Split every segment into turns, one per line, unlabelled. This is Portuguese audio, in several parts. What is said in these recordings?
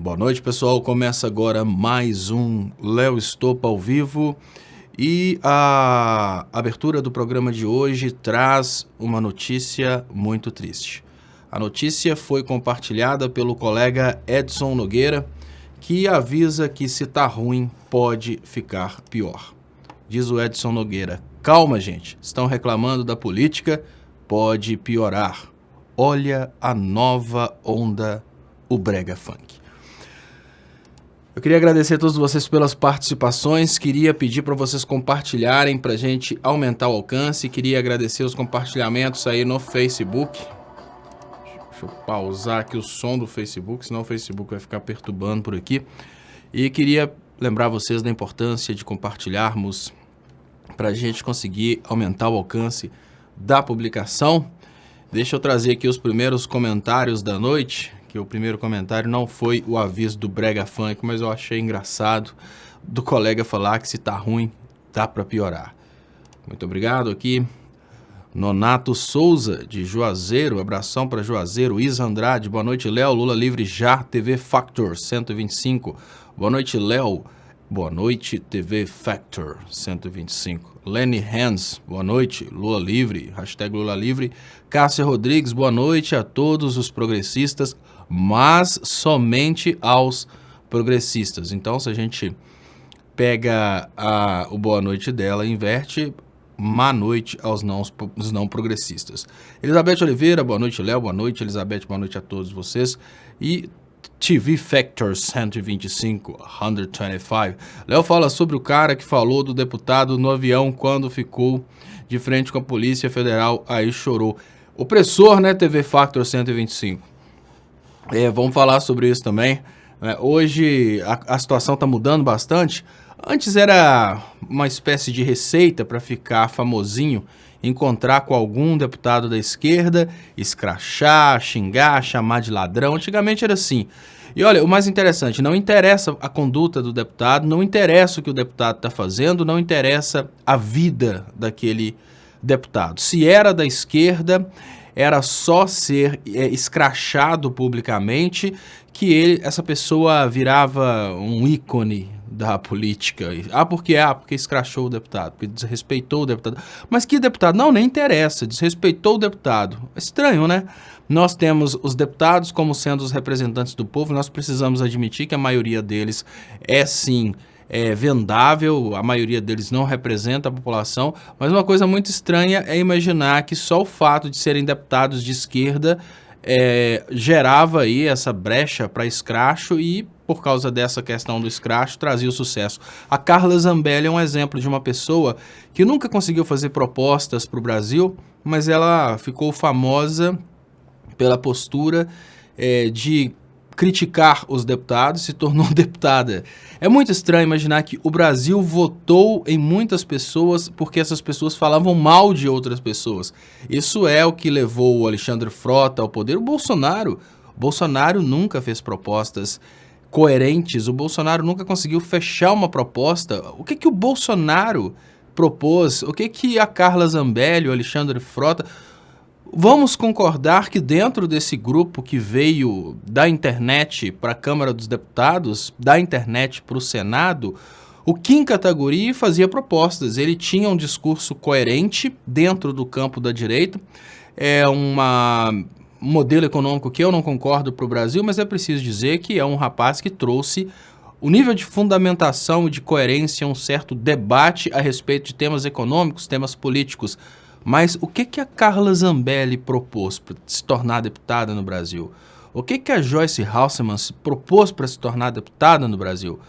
Boa noite, pessoal. Começa agora mais um Léo Estopa ao vivo e a abertura do programa de hoje traz uma notícia muito triste. A notícia foi compartilhada pelo colega Edson Nogueira, que avisa que se tá ruim pode ficar pior. Diz o Edson Nogueira: calma, gente, estão reclamando da política, pode piorar. Olha a nova onda, o brega funk. Eu queria agradecer a todos vocês pelas participações, queria pedir para vocês compartilharem para a gente aumentar o alcance, queria agradecer os compartilhamentos aí no Facebook. Deixa eu pausar aqui o som do Facebook, senão o Facebook vai ficar perturbando por aqui. E queria lembrar vocês da importância de compartilharmos para a gente conseguir aumentar o alcance da publicação. Deixa eu trazer aqui os primeiros comentários da noite, que o primeiro comentário não foi o aviso do brega funk, mas eu achei engraçado do colega falar que se tá ruim, dá para piorar. Muito obrigado aqui. Nonato Souza, de Juazeiro, abração para Juazeiro. Isa Andrade, boa noite, Léo. Lula livre já, TV Factor 125. Boa noite, Léo. Boa noite, TV Factor 125. Lenny Hans, boa noite, Lula livre, hashtag Lula livre. Cássia Rodrigues, boa noite a todos os progressistas, mas somente aos progressistas. Então, se a gente pega o boa noite dela e inverte, má noite aos não progressistas. Elizabeth Oliveira, boa noite, Léo, boa noite, Elizabeth, boa noite a todos vocês. E TV Factor 125. Léo fala sobre o cara que falou do deputado no avião quando ficou de frente com a Polícia Federal, aí chorou. Opressor, né, TV Factor 125? Vamos falar sobre isso também. Hoje a situação está mudando bastante. Antes era uma espécie de receita para ficar famosinho, encontrar com algum deputado da esquerda, escrachar, xingar, chamar de ladrão. Antigamente era assim. E olha, o mais interessante, não interessa a conduta do deputado, não interessa o que o deputado está fazendo, não interessa a vida daquele deputado. Se era da esquerda, era só ser escrachado publicamente que essa pessoa virava um ícone da política. Porque escrachou o deputado, porque desrespeitou o deputado. Mas que deputado? Não, nem interessa, desrespeitou o deputado. É estranho, né? Nós temos os deputados como sendo os representantes do povo, nós precisamos admitir que a maioria deles é sim vendável, a maioria deles não representa a população, mas uma coisa muito estranha é imaginar que só o fato de serem deputados de esquerda gerava aí essa brecha para escracho e, por causa dessa questão do escracho, trazia o sucesso. A Carla Zambelli é um exemplo de uma pessoa que nunca conseguiu fazer propostas para o Brasil, mas ela ficou famosa pela postura de criticar os deputados, se tornou deputada. É muito estranho imaginar que o Brasil votou em muitas pessoas porque essas pessoas falavam mal de outras pessoas. Isso é o que levou o Alexandre Frota ao poder. O Bolsonaro nunca fez propostas coerentes, o Bolsonaro nunca conseguiu fechar uma proposta. O que o Bolsonaro propôs? O que a Carla Zambelli, o Alexandre Frota... Vamos concordar que dentro desse grupo que veio da internet para a Câmara dos Deputados, da internet para o Senado, o Kim Kataguiri fazia propostas. Ele tinha um discurso coerente dentro do campo da direita. É um modelo econômico que eu não concordo para o Brasil, mas é preciso dizer que é um rapaz que trouxe o nível de fundamentação e de coerência, um certo debate a respeito de temas econômicos, temas políticos. Mas o que a Carla Zambelli propôs para se tornar deputada no Brasil? O que a Joyce Hasselmann se propôs para se tornar deputada no Brasil?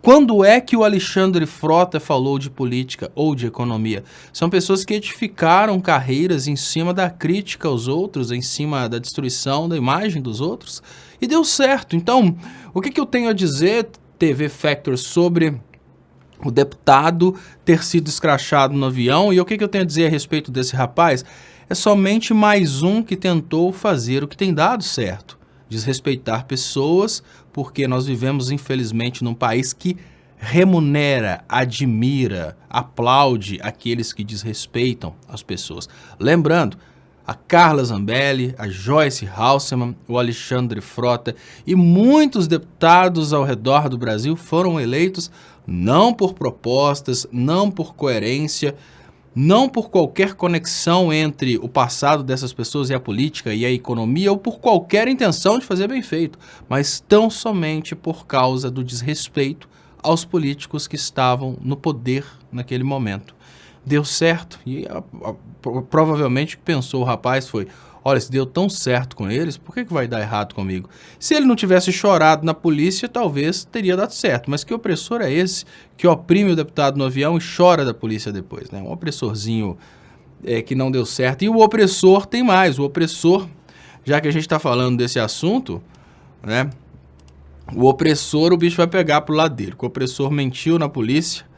Quando é que o Alexandre Frota falou de política ou de economia? São pessoas que edificaram carreiras em cima da crítica aos outros, em cima da destruição da imagem dos outros, e deu certo. Então, o que eu tenho a dizer, TV Factor, sobre o deputado ter sido escrachado no avião? E o que eu tenho a dizer a respeito desse rapaz? É somente mais um que tentou fazer o que tem dado certo. Desrespeitar pessoas, porque nós vivemos, infelizmente, num país que remunera, admira, aplaude aqueles que desrespeitam as pessoas. Lembrando, A Carla Zambelli, a Joyce Halsemann, o Alexandre Frota e muitos deputados ao redor do Brasil foram eleitos não por propostas, não por coerência, não por qualquer conexão entre o passado dessas pessoas e a política e a economia ou por qualquer intenção de fazer bem feito, mas tão somente por causa do desrespeito aos políticos que estavam no poder naquele momento. Deu certo e provavelmente o que pensou o rapaz foi: olha, se deu tão certo com eles, por que vai dar errado comigo? Se ele não tivesse chorado na polícia, talvez teria dado certo. Mas que opressor é esse que oprime o deputado no avião e chora da polícia depois, né? Um opressorzinho que não deu certo. E o opressor tem mais. O opressor, já que a gente está falando desse assunto, né? O opressor, o bicho vai pegar pro lado dele. O opressor mentiu na polícia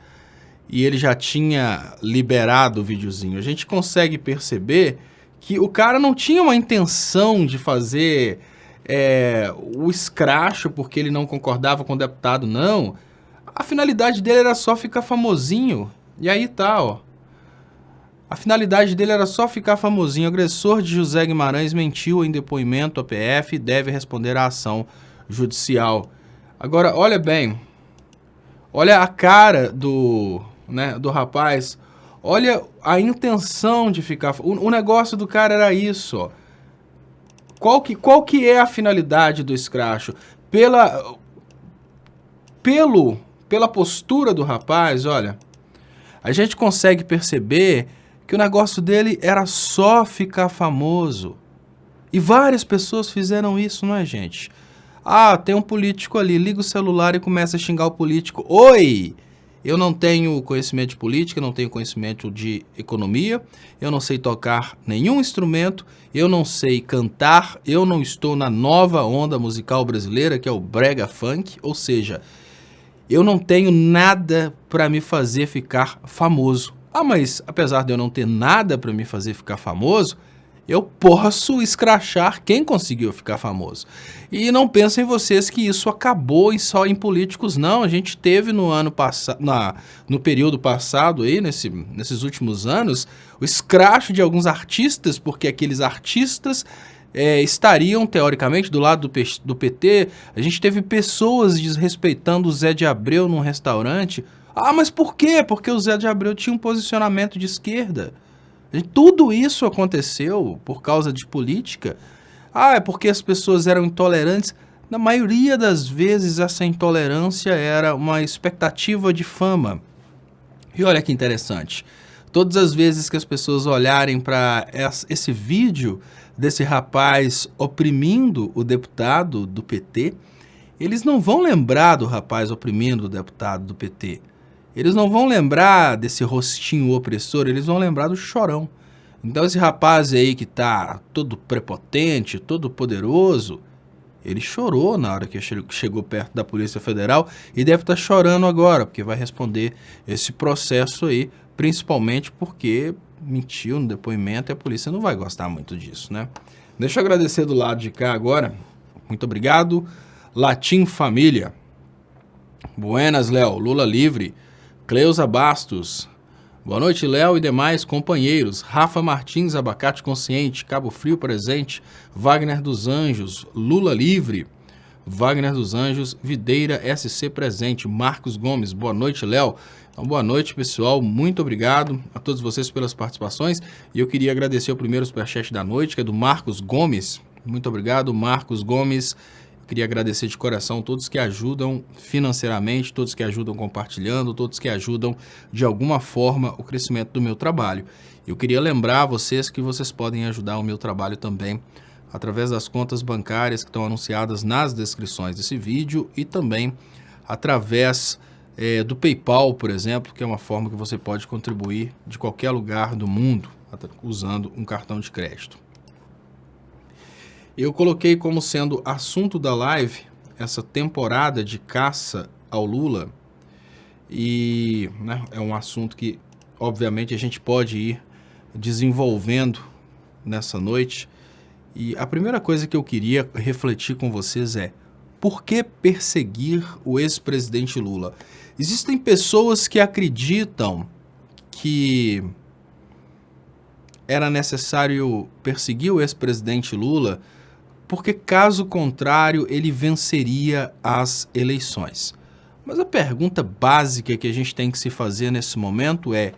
e ele já tinha liberado o videozinho. A gente consegue perceber que o cara não tinha uma intenção de fazer o escracho porque ele não concordava com o deputado, não. A finalidade dele era só ficar famosinho. E aí tá, ó. A finalidade dele era só ficar famosinho. O agressor de José Guimarães mentiu em depoimento à PF e deve responder à ação judicial. Agora, olha bem. Olha a cara do rapaz. Olha a intenção de ficar... O negócio do cara era isso, ó. Qual que é a finalidade do escracho? Pela postura do rapaz, olha, a gente consegue perceber que o negócio dele era só ficar famoso. E várias pessoas fizeram isso, não é, gente? Ah, tem um político ali, liga o celular e começa a xingar o político. Oi! Eu não tenho conhecimento de política, não tenho conhecimento de economia, eu não sei tocar nenhum instrumento, eu não sei cantar, eu não estou na nova onda musical brasileira, que é o brega funk, ou seja, eu não tenho nada para me fazer ficar famoso. Ah, mas apesar de eu não ter nada para me fazer ficar famoso, eu posso escrachar quem conseguiu ficar famoso. E não pensem vocês que isso acabou só em políticos, não. A gente teve no ano passado, no período passado, aí, nesses últimos anos, o escracho de alguns artistas, porque aqueles artistas estariam, teoricamente, do lado do PT. A gente teve pessoas desrespeitando o Zé de Abreu num restaurante. Ah, mas por quê? Porque o Zé de Abreu tinha um posicionamento de esquerda. Tudo isso aconteceu por causa de política. Ah, é porque as pessoas eram intolerantes. Na maioria das vezes, essa intolerância era uma expectativa de fama. E olha que interessante. Todas as vezes que as pessoas olharem para esse vídeo desse rapaz oprimindo o deputado do PT, eles não vão lembrar do rapaz oprimindo o deputado do PT. Eles não vão lembrar desse rostinho opressor, eles vão lembrar do Chorão. Então esse rapaz aí que tá todo prepotente, todo poderoso, ele chorou na hora que chegou perto da Polícia Federal e deve estar chorando agora, porque vai responder esse processo aí, principalmente porque mentiu no depoimento e a polícia não vai gostar muito disso, né? Deixa eu agradecer do lado de cá agora. Muito obrigado. Latim Família. Buenas, Léo. Lula livre. Cleusa Bastos. Boa noite, Léo e demais companheiros. Rafa Martins, Abacate Consciente. Cabo Frio presente. Wagner dos Anjos. Lula livre. Wagner dos Anjos. Videira SC presente. Marcos Gomes. Boa noite, Léo. Então, boa noite, pessoal. Muito obrigado a todos vocês pelas participações. E eu queria agradecer o primeiro superchat da noite, que é do Marcos Gomes. Muito obrigado, Marcos Gomes. Queria agradecer de coração todos que ajudam financeiramente, todos que ajudam compartilhando, todos que ajudam de alguma forma o crescimento do meu trabalho. Eu queria lembrar a vocês que vocês podem ajudar o meu trabalho também através das contas bancárias que estão anunciadas nas descrições desse vídeo e também através do PayPal, por exemplo, que é uma forma que você pode contribuir de qualquer lugar do mundo usando um cartão de crédito. Eu coloquei como sendo assunto da live essa temporada de caça ao Lula e é um assunto que, obviamente, a gente pode ir desenvolvendo nessa noite. E a primeira coisa que eu queria refletir com vocês é: por que perseguir o ex-presidente Lula? Existem pessoas que acreditam que era necessário perseguir o ex-presidente Lula, porque caso contrário ele venceria as eleições. Mas a pergunta básica que a gente tem que se fazer nesse momento é: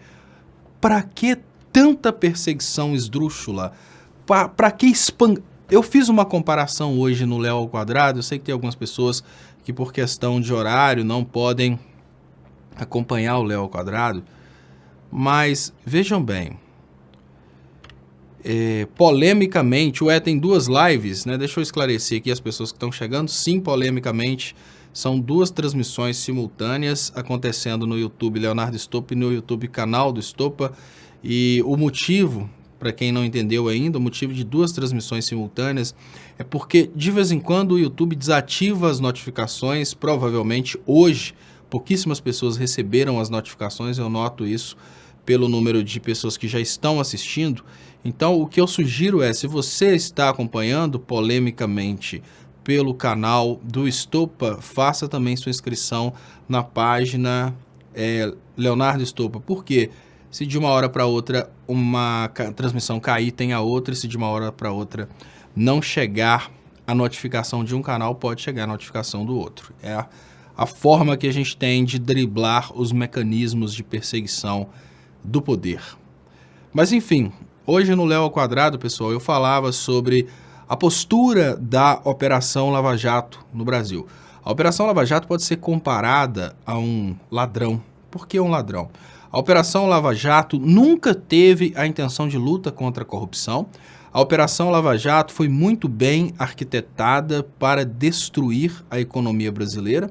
para que tanta perseguição esdrúxula? Para que Eu fiz uma comparação hoje no Léo ao Quadrado. Eu sei que tem algumas pessoas que por questão de horário não podem acompanhar o Léo ao Quadrado, mas vejam bem, polemicamente, tem 2 lives, né? Deixa eu esclarecer aqui as pessoas que estão chegando. Sim, polemicamente, são 2 transmissões simultâneas acontecendo no YouTube Leonardo Estopa e no YouTube canal do Estopa. E o motivo, para quem não entendeu ainda, o motivo de 2 transmissões simultâneas é porque de vez em quando o YouTube desativa as notificações. Provavelmente hoje pouquíssimas pessoas receberam as notificações, eu noto isso pelo número de pessoas que já estão assistindo. Então, o que eu sugiro é, se você está acompanhando polemicamente pelo canal do Estopa, faça também sua inscrição na página Leonardo Estopa. Por quê? Se de uma hora para outra uma transmissão cair, tem a outra, e se de uma hora para outra não chegar a notificação de um canal, pode chegar a notificação do outro. É a forma que a gente tem de driblar os mecanismos de perseguição do poder. Mas enfim, hoje no Léo ao Quadrado, pessoal, eu falava sobre a postura da Operação Lava Jato no Brasil. A Operação Lava Jato pode ser comparada a um ladrão. Por que um ladrão? A Operação Lava Jato nunca teve a intenção de luta contra a corrupção. A Operação Lava Jato foi muito bem arquitetada para destruir a economia brasileira.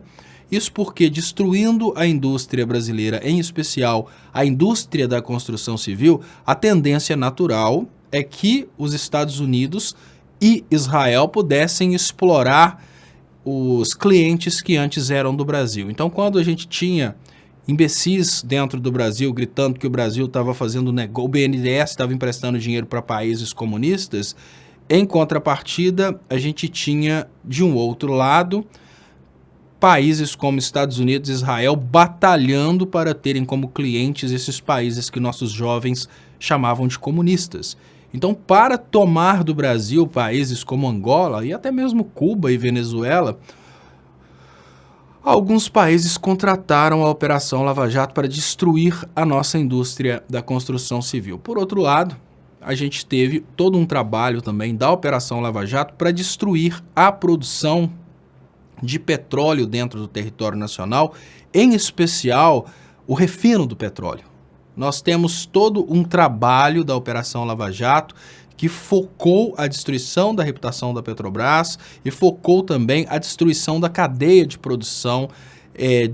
Isso porque, destruindo a indústria brasileira, em especial a indústria da construção civil, a tendência natural é que os Estados Unidos e Israel pudessem explorar os clientes que antes eram do Brasil. Então, quando a gente tinha imbecis dentro do Brasil gritando que o Brasil estava fazendo negócio, o BNDES estava emprestando dinheiro para países comunistas, em contrapartida, a gente tinha, de um outro lado, países como Estados Unidos e Israel batalhando para terem como clientes esses países que nossos jovens chamavam de comunistas. Então, para tomar do Brasil países como Angola e até mesmo Cuba e Venezuela, alguns países contrataram a Operação Lava Jato para destruir a nossa indústria da construção civil. Por outro lado, a gente teve todo um trabalho também da Operação Lava Jato para destruir a produção de petróleo dentro do território nacional, em especial o refino do petróleo. Nós temos todo um trabalho da Operação Lava Jato que focou a destruição da reputação da Petrobras e focou também a destruição da cadeia de produção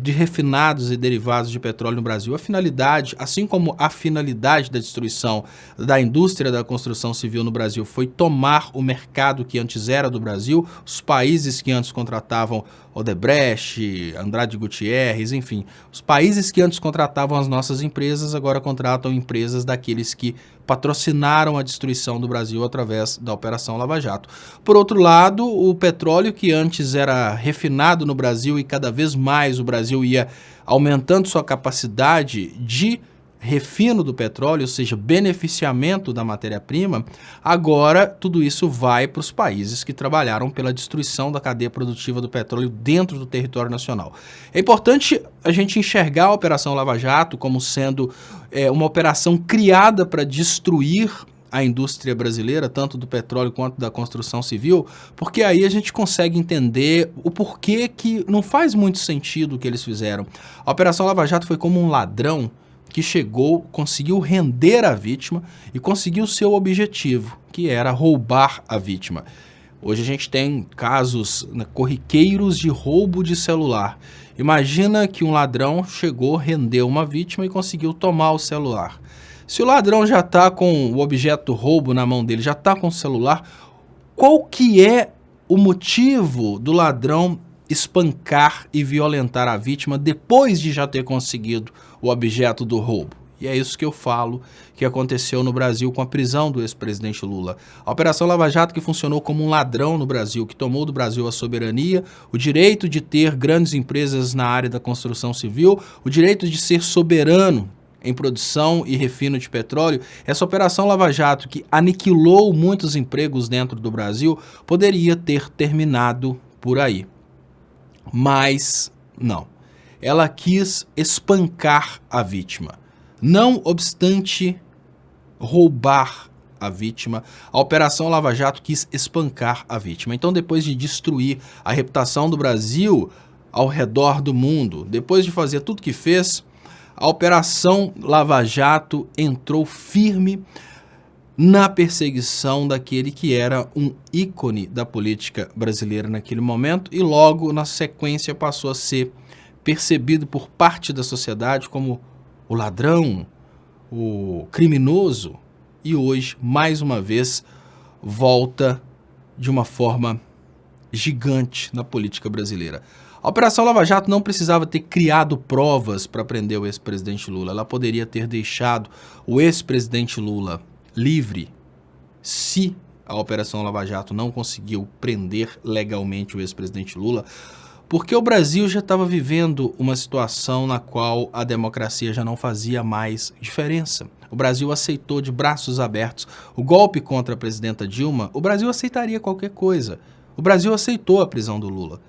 de refinados e derivados de petróleo no Brasil. A finalidade, assim como a finalidade da destruição da indústria da construção civil no Brasil foi tomar o mercado que antes era do Brasil, os países que antes contratavam Odebrecht, Andrade Gutierrez, enfim, os países que antes contratavam as nossas empresas agora contratam empresas daqueles que patrocinaram a destruição do Brasil através da Operação Lava Jato. Por outro lado, o petróleo que antes era refinado no Brasil e cada vez mais o Brasil ia aumentando sua capacidade de refino do petróleo, ou seja, beneficiamento da matéria-prima, agora tudo isso vai para os países que trabalharam pela destruição da cadeia produtiva do petróleo dentro do território nacional. É importante a gente enxergar a Operação Lava Jato como sendo uma operação criada para destruir a indústria brasileira, tanto do petróleo quanto da construção civil, porque aí a gente consegue entender o porquê que não faz muito sentido o que eles fizeram. A Operação Lava Jato foi como um ladrão que chegou, conseguiu render a vítima e conseguiu seu objetivo, que era roubar a vítima. Hoje a gente tem casos corriqueiros de roubo de celular. Imagina que um ladrão chegou, rendeu uma vítima e conseguiu tomar o celular. Se o ladrão já está com o objeto roubo na mão dele, já está com o celular, qual que é o motivo do ladrão espancar e violentar a vítima depois de já ter conseguido o objeto do roubo? E é isso que eu falo que aconteceu no Brasil com a prisão do ex-presidente Lula. A Operação Lava Jato, que funcionou como um ladrão no Brasil, que tomou do Brasil a soberania, o direito de ter grandes empresas na área da construção civil, o direito de ser soberano em produção e refino de petróleo, essa Operação Lava Jato, que aniquilou muitos empregos dentro do Brasil, poderia ter terminado por aí. Mas não. Ela quis espancar a vítima. Não obstante roubar a vítima, a Operação Lava Jato quis espancar a vítima. Então, depois de destruir a reputação do Brasil ao redor do mundo, depois de fazer tudo que fez, a Operação Lava Jato entrou firme na perseguição daquele que era um ícone da política brasileira naquele momento e logo na sequência passou a ser percebido por parte da sociedade como o ladrão, o criminoso, e hoje, mais uma vez, volta de uma forma gigante na política brasileira. A Operação Lava Jato não precisava ter criado provas para prender o ex-presidente Lula. Ela poderia ter deixado o ex-presidente Lula livre se a Operação Lava Jato não conseguiu prender legalmente o ex-presidente Lula, porque o Brasil já estava vivendo uma situação na qual a democracia já não fazia mais diferença. O Brasil aceitou de braços abertos o golpe contra a presidenta Dilma. O Brasil aceitaria qualquer coisa. O Brasil aceitou a prisão do Lula.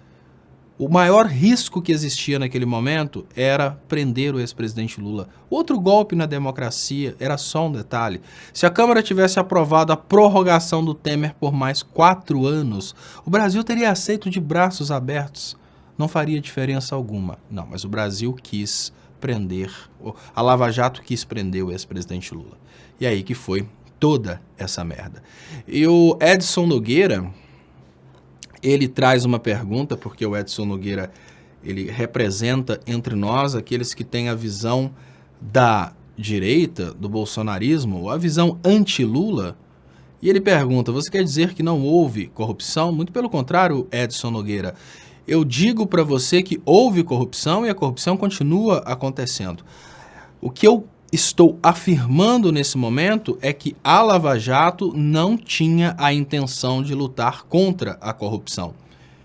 O maior risco que existia naquele momento era prender o ex-presidente Lula. Outro golpe na democracia era só um detalhe. Se a Câmara tivesse aprovado a prorrogação do Temer por mais 4 anos, o Brasil teria aceito de braços abertos. Não faria diferença alguma. Não, mas o Brasil quis prender, a Lava Jato quis prender o ex-presidente Lula. E aí que foi toda essa merda. E o Edson Nogueira, ele traz uma pergunta, porque o Edson Nogueira, ele representa entre nós aqueles que têm a visão da direita, do bolsonarismo, a visão anti-Lula. E ele pergunta, você quer dizer que não houve corrupção? Muito pelo contrário, Edson Nogueira. Eu digo para você que houve corrupção e a corrupção continua acontecendo. O que eu estou afirmando nesse momento é que a Lava Jato não tinha a intenção de lutar contra a corrupção.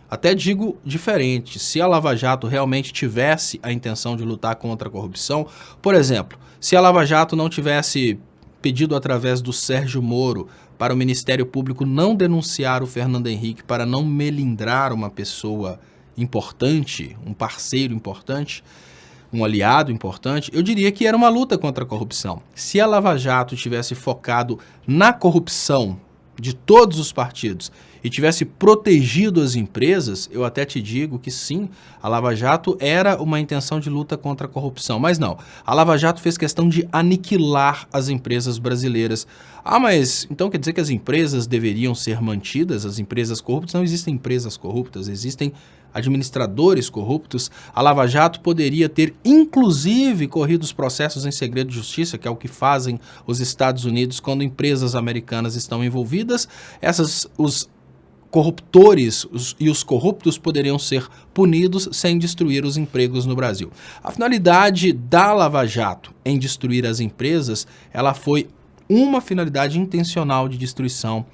Até digo diferente, se a Lava Jato realmente tivesse a intenção de lutar contra a corrupção, por exemplo, se a Lava Jato não tivesse pedido através do Sérgio Moro para o Ministério Público não denunciar o Fernando Henrique para não melindrar uma pessoa importante, um parceiro importante, um aliado importante, eu diria que era uma luta contra a corrupção. Se a Lava Jato tivesse focado na corrupção de todos os partidos e tivesse protegido as empresas, eu até te digo que sim, a Lava Jato era uma intenção de luta contra a corrupção. Mas não, a Lava Jato fez questão de aniquilar as empresas brasileiras. Ah, mas então quer dizer que as empresas deveriam ser mantidas, as empresas corruptas? Não existem empresas corruptas, existem administradores corruptos. A Lava Jato poderia ter, inclusive, corrido os processos em segredo de justiça, que é o que fazem os Estados Unidos quando empresas americanas estão envolvidas. Os corruptores e os corruptos poderiam ser punidos sem destruir os empregos no Brasil. A finalidade da Lava Jato em destruir as empresas, ela foi uma finalidade intencional de destruição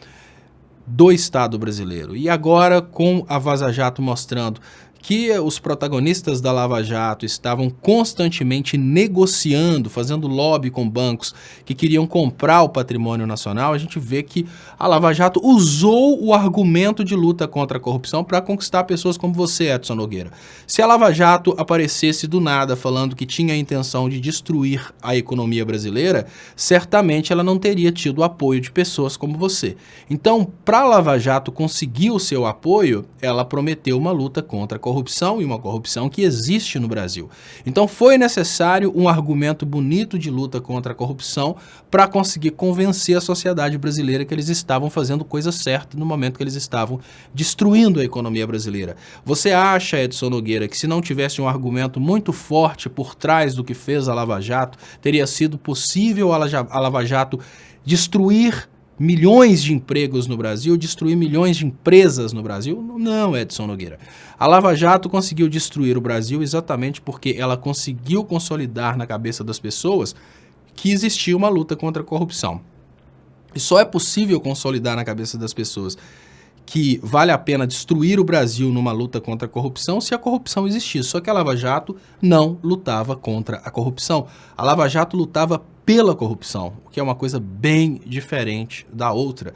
do Estado brasileiro. E agora, com a Vaza Jato mostrando que os protagonistas da Lava Jato estavam constantemente negociando, fazendo lobby com bancos que queriam comprar o patrimônio nacional, a gente vê que a Lava Jato usou o argumento de luta contra a corrupção para conquistar pessoas como você, Edson Nogueira. Se a Lava Jato aparecesse do nada falando que tinha a intenção de destruir a economia brasileira, certamente ela não teria tido o apoio de pessoas como você. Então, para a Lava Jato conseguir o seu apoio, ela prometeu uma luta contra a corrupção e uma corrupção que existe no Brasil. Então foi necessário um argumento bonito de luta contra a corrupção para conseguir convencer a sociedade brasileira que eles estavam fazendo coisa certa no momento que eles estavam destruindo a economia brasileira. Você acha, Edson Nogueira, que se não tivesse um argumento muito forte por trás do que fez a Lava Jato, teria sido possível a Lava Jato destruir milhões de empregos no Brasil, destruir milhões de empresas no Brasil? Não, Edson Nogueira. A Lava Jato conseguiu destruir o Brasil exatamente porque ela conseguiu consolidar na cabeça das pessoas que existia uma luta contra a corrupção. E só é possível consolidar na cabeça das pessoas que vale a pena destruir o Brasil numa luta contra a corrupção se a corrupção existisse. Só que a Lava Jato não lutava contra a corrupção. A Lava Jato lutava pela corrupção, o que é uma coisa bem diferente da outra.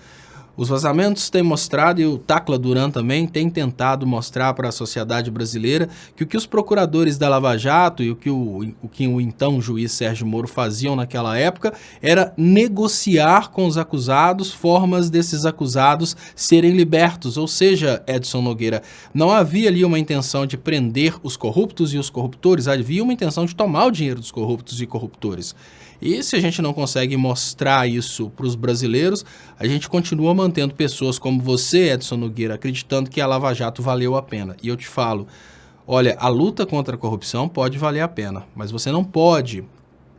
Os vazamentos têm mostrado, e o Tacla Duran também tem tentado mostrar para a sociedade brasileira que o que os procuradores da Lava Jato e o que o então juiz Sérgio Moro faziam naquela época era negociar com os acusados formas desses acusados serem libertos. Ou seja, Edson Nogueira, não havia ali uma intenção de prender os corruptos e os corruptores, havia uma intenção de tomar o dinheiro dos corruptos e corruptores. E se a gente não consegue mostrar isso para os brasileiros, a gente continua mantendo pessoas como você, Edson Nogueira, acreditando que a Lava Jato valeu a pena. E eu te falo, olha, a luta contra a corrupção pode valer a pena, mas você não pode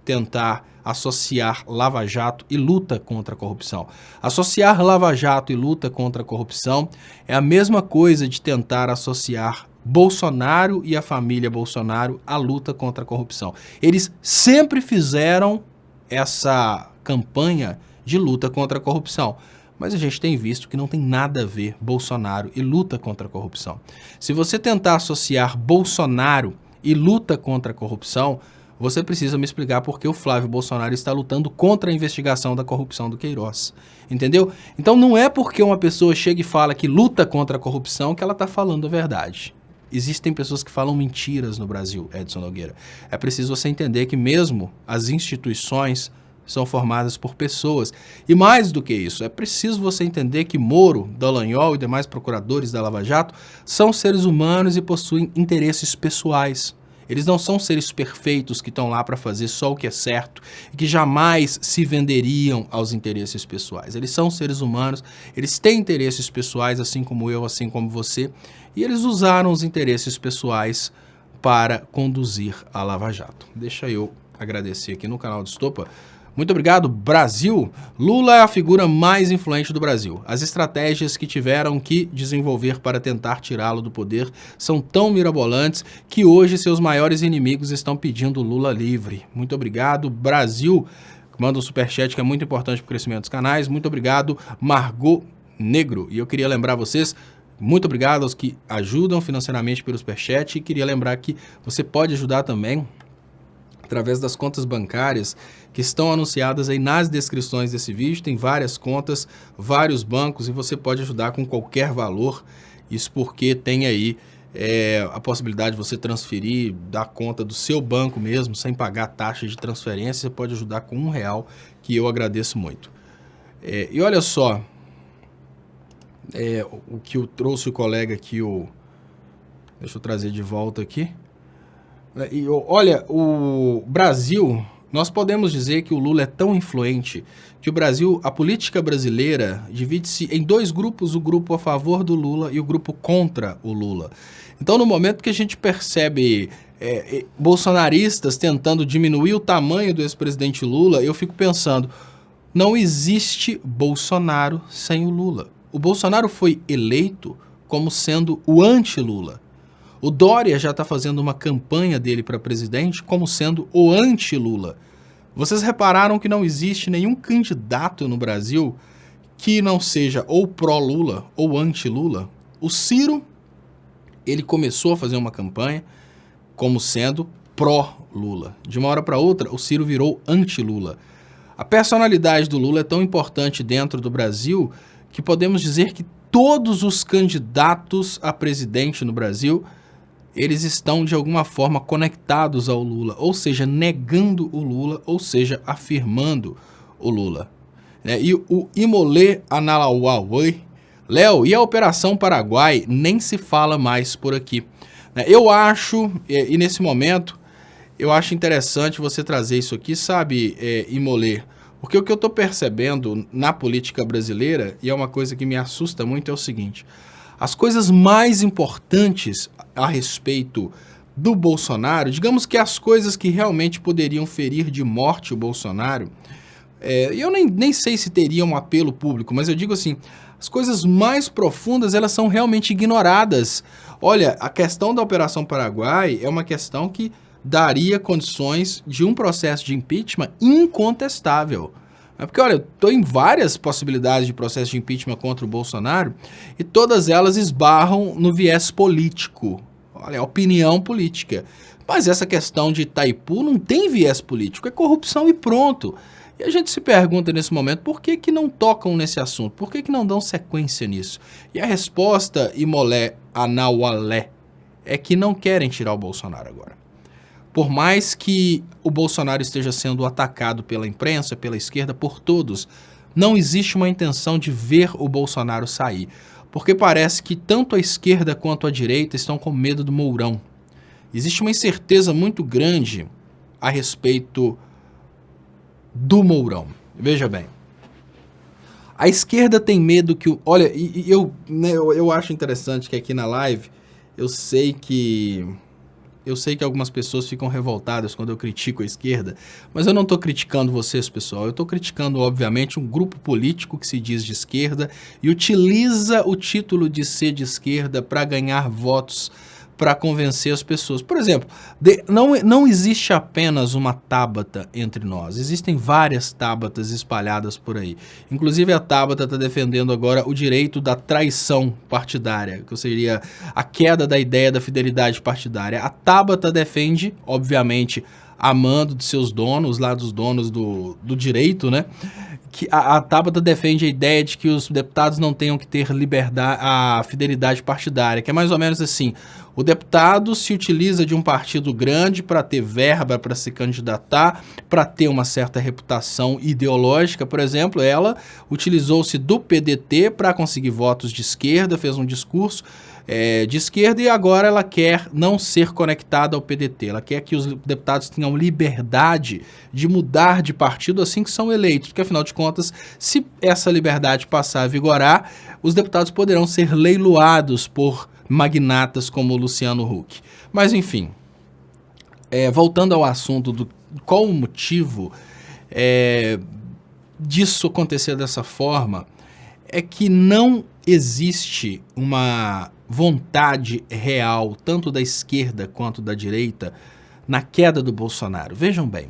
tentar associar Lava Jato e luta contra a corrupção. Associar Lava Jato e luta contra a corrupção é a mesma coisa de tentar associar Bolsonaro e a família Bolsonaro à luta contra a corrupção. Eles sempre fizeram essa campanha de luta contra a corrupção, mas a gente tem visto que não tem nada a ver Bolsonaro e luta contra a corrupção. Se você tentar associar Bolsonaro e luta contra a corrupção, você precisa me explicar por que o Flávio Bolsonaro está lutando contra a investigação da corrupção do Queiroz. Entendeu? Então não é porque uma pessoa chega e fala que luta contra a corrupção que ela está falando a verdade. Existem pessoas que falam mentiras no Brasil, Edson Nogueira. É preciso você entender que mesmo as instituições são formadas por pessoas. E mais do que isso, é preciso você entender que Moro, Dallagnol e demais procuradores da Lava Jato são seres humanos e possuem interesses pessoais. Eles não são seres perfeitos que estão lá para fazer só o que é certo e que jamais se venderiam aos interesses pessoais. Eles são seres humanos, eles têm interesses pessoais, assim como eu, assim como você, e eles usaram os interesses pessoais para conduzir a Lava Jato. Deixa eu agradecer aqui no canal do Estopa. Muito obrigado, Brasil! Lula é a figura mais influente do Brasil. As estratégias que tiveram que desenvolver para tentar tirá-lo do poder são tão mirabolantes que hoje seus maiores inimigos estão pedindo Lula livre. Muito obrigado, Brasil! Manda um superchat que é muito importante para o crescimento dos canais. Muito obrigado, Margot Negro. E eu queria lembrar vocês, muito obrigado aos que ajudam financeiramente pelo superchat. E queria lembrar que você pode ajudar também através das contas bancárias que estão anunciadas aí nas descrições desse vídeo. Tem várias contas, vários bancos e você pode ajudar com qualquer valor. Isso porque tem aí a possibilidade de você transferir da conta do seu banco mesmo, sem pagar taxa de transferência. Você pode ajudar com R$1, que eu agradeço muito. E olha só, o que eu trouxe o colega aqui, deixa eu trazer de volta aqui. E olha, o Brasil, nós podemos dizer que o Lula é tão influente que o Brasil, a política brasileira divide-se em dois grupos, o grupo a favor do Lula e o grupo contra o Lula. Então, no momento que a gente percebe bolsonaristas tentando diminuir o tamanho do ex-presidente Lula, eu fico pensando, não existe Bolsonaro sem o Lula. O Bolsonaro foi eleito como sendo o anti-Lula. O Dória já está fazendo uma campanha dele para presidente como sendo o anti-Lula. Vocês repararam que não existe nenhum candidato no Brasil que não seja ou pró-Lula ou anti-Lula? O Ciro, ele começou a fazer uma campanha como sendo pró-Lula. De uma hora para outra, o Ciro virou anti-Lula. A personalidade do Lula é tão importante dentro do Brasil que podemos dizer que todos os candidatos a presidente no Brasil, eles estão de alguma forma conectados ao Lula, ou seja, negando o Lula, ou seja, afirmando o Lula. E o Imolê Analauauê, Léo, e a Operação Paraguai nem se fala mais por aqui. Eu acho, e nesse momento, eu acho interessante você trazer isso aqui, sabe, Imolê? Porque o que eu estou percebendo na política brasileira, e é uma coisa que me assusta muito, é o seguinte: as coisas mais importantes a respeito do Bolsonaro, digamos que as coisas que realmente poderiam ferir de morte o Bolsonaro, eu nem sei se teria um apelo público, mas eu digo assim, as coisas mais profundas, elas são realmente ignoradas. Olha, a questão da Operação Paraguai é uma questão que daria condições de um processo de impeachment incontestável. É porque, olha, eu estou em várias possibilidades de processo de impeachment contra o Bolsonaro e todas elas esbarram no viés político. Olha, opinião política. Mas essa questão de Itaipu não tem viés político, é corrupção e pronto. E a gente se pergunta nesse momento, por que que não tocam nesse assunto? Por que que não dão sequência nisso? E a resposta, imolé anaualé, é que não querem tirar o Bolsonaro agora. Por mais que o Bolsonaro esteja sendo atacado pela imprensa, pela esquerda, por todos, não existe uma intenção de ver o Bolsonaro sair. Porque parece que tanto a esquerda quanto a direita estão com medo do Mourão. Existe uma incerteza muito grande a respeito do Mourão. Veja bem, a esquerda tem medo que o... Olha, eu acho interessante que aqui na live, eu sei que algumas pessoas ficam revoltadas quando eu critico a esquerda, mas eu não estou criticando vocês, pessoal. Eu estou criticando, obviamente, um grupo político que se diz de esquerda e utiliza o título de ser de esquerda para ganhar votos, para convencer as pessoas. Por exemplo, não existe apenas uma Tabata entre nós, existem várias Tabatas espalhadas por aí. Inclusive a Tabata está defendendo agora o direito da traição partidária, que seria a queda da ideia da fidelidade partidária. A Tabata defende, obviamente, amando de seus donos, lá dos donos do direito, né? Que a Tabata defende a ideia de que os deputados não tenham que ter liberdade, a fidelidade partidária, que é mais ou menos assim: o deputado se utiliza de um partido grande para ter verba para se candidatar, para ter uma certa reputação ideológica. Por exemplo, ela utilizou-se do PDT para conseguir votos de esquerda, fez um discurso de esquerda e agora ela quer não ser conectada ao PDT. Ela quer que os deputados tenham liberdade de mudar de partido assim que são eleitos, porque afinal de contas, se essa liberdade passar a vigorar, os deputados poderão ser leiloados por magnatas como o Luciano Huck. Mas enfim, voltando ao assunto do qual o motivo disso acontecer dessa forma, é que não existe uma vontade real, tanto da esquerda quanto da direita, na queda do Bolsonaro. Vejam bem,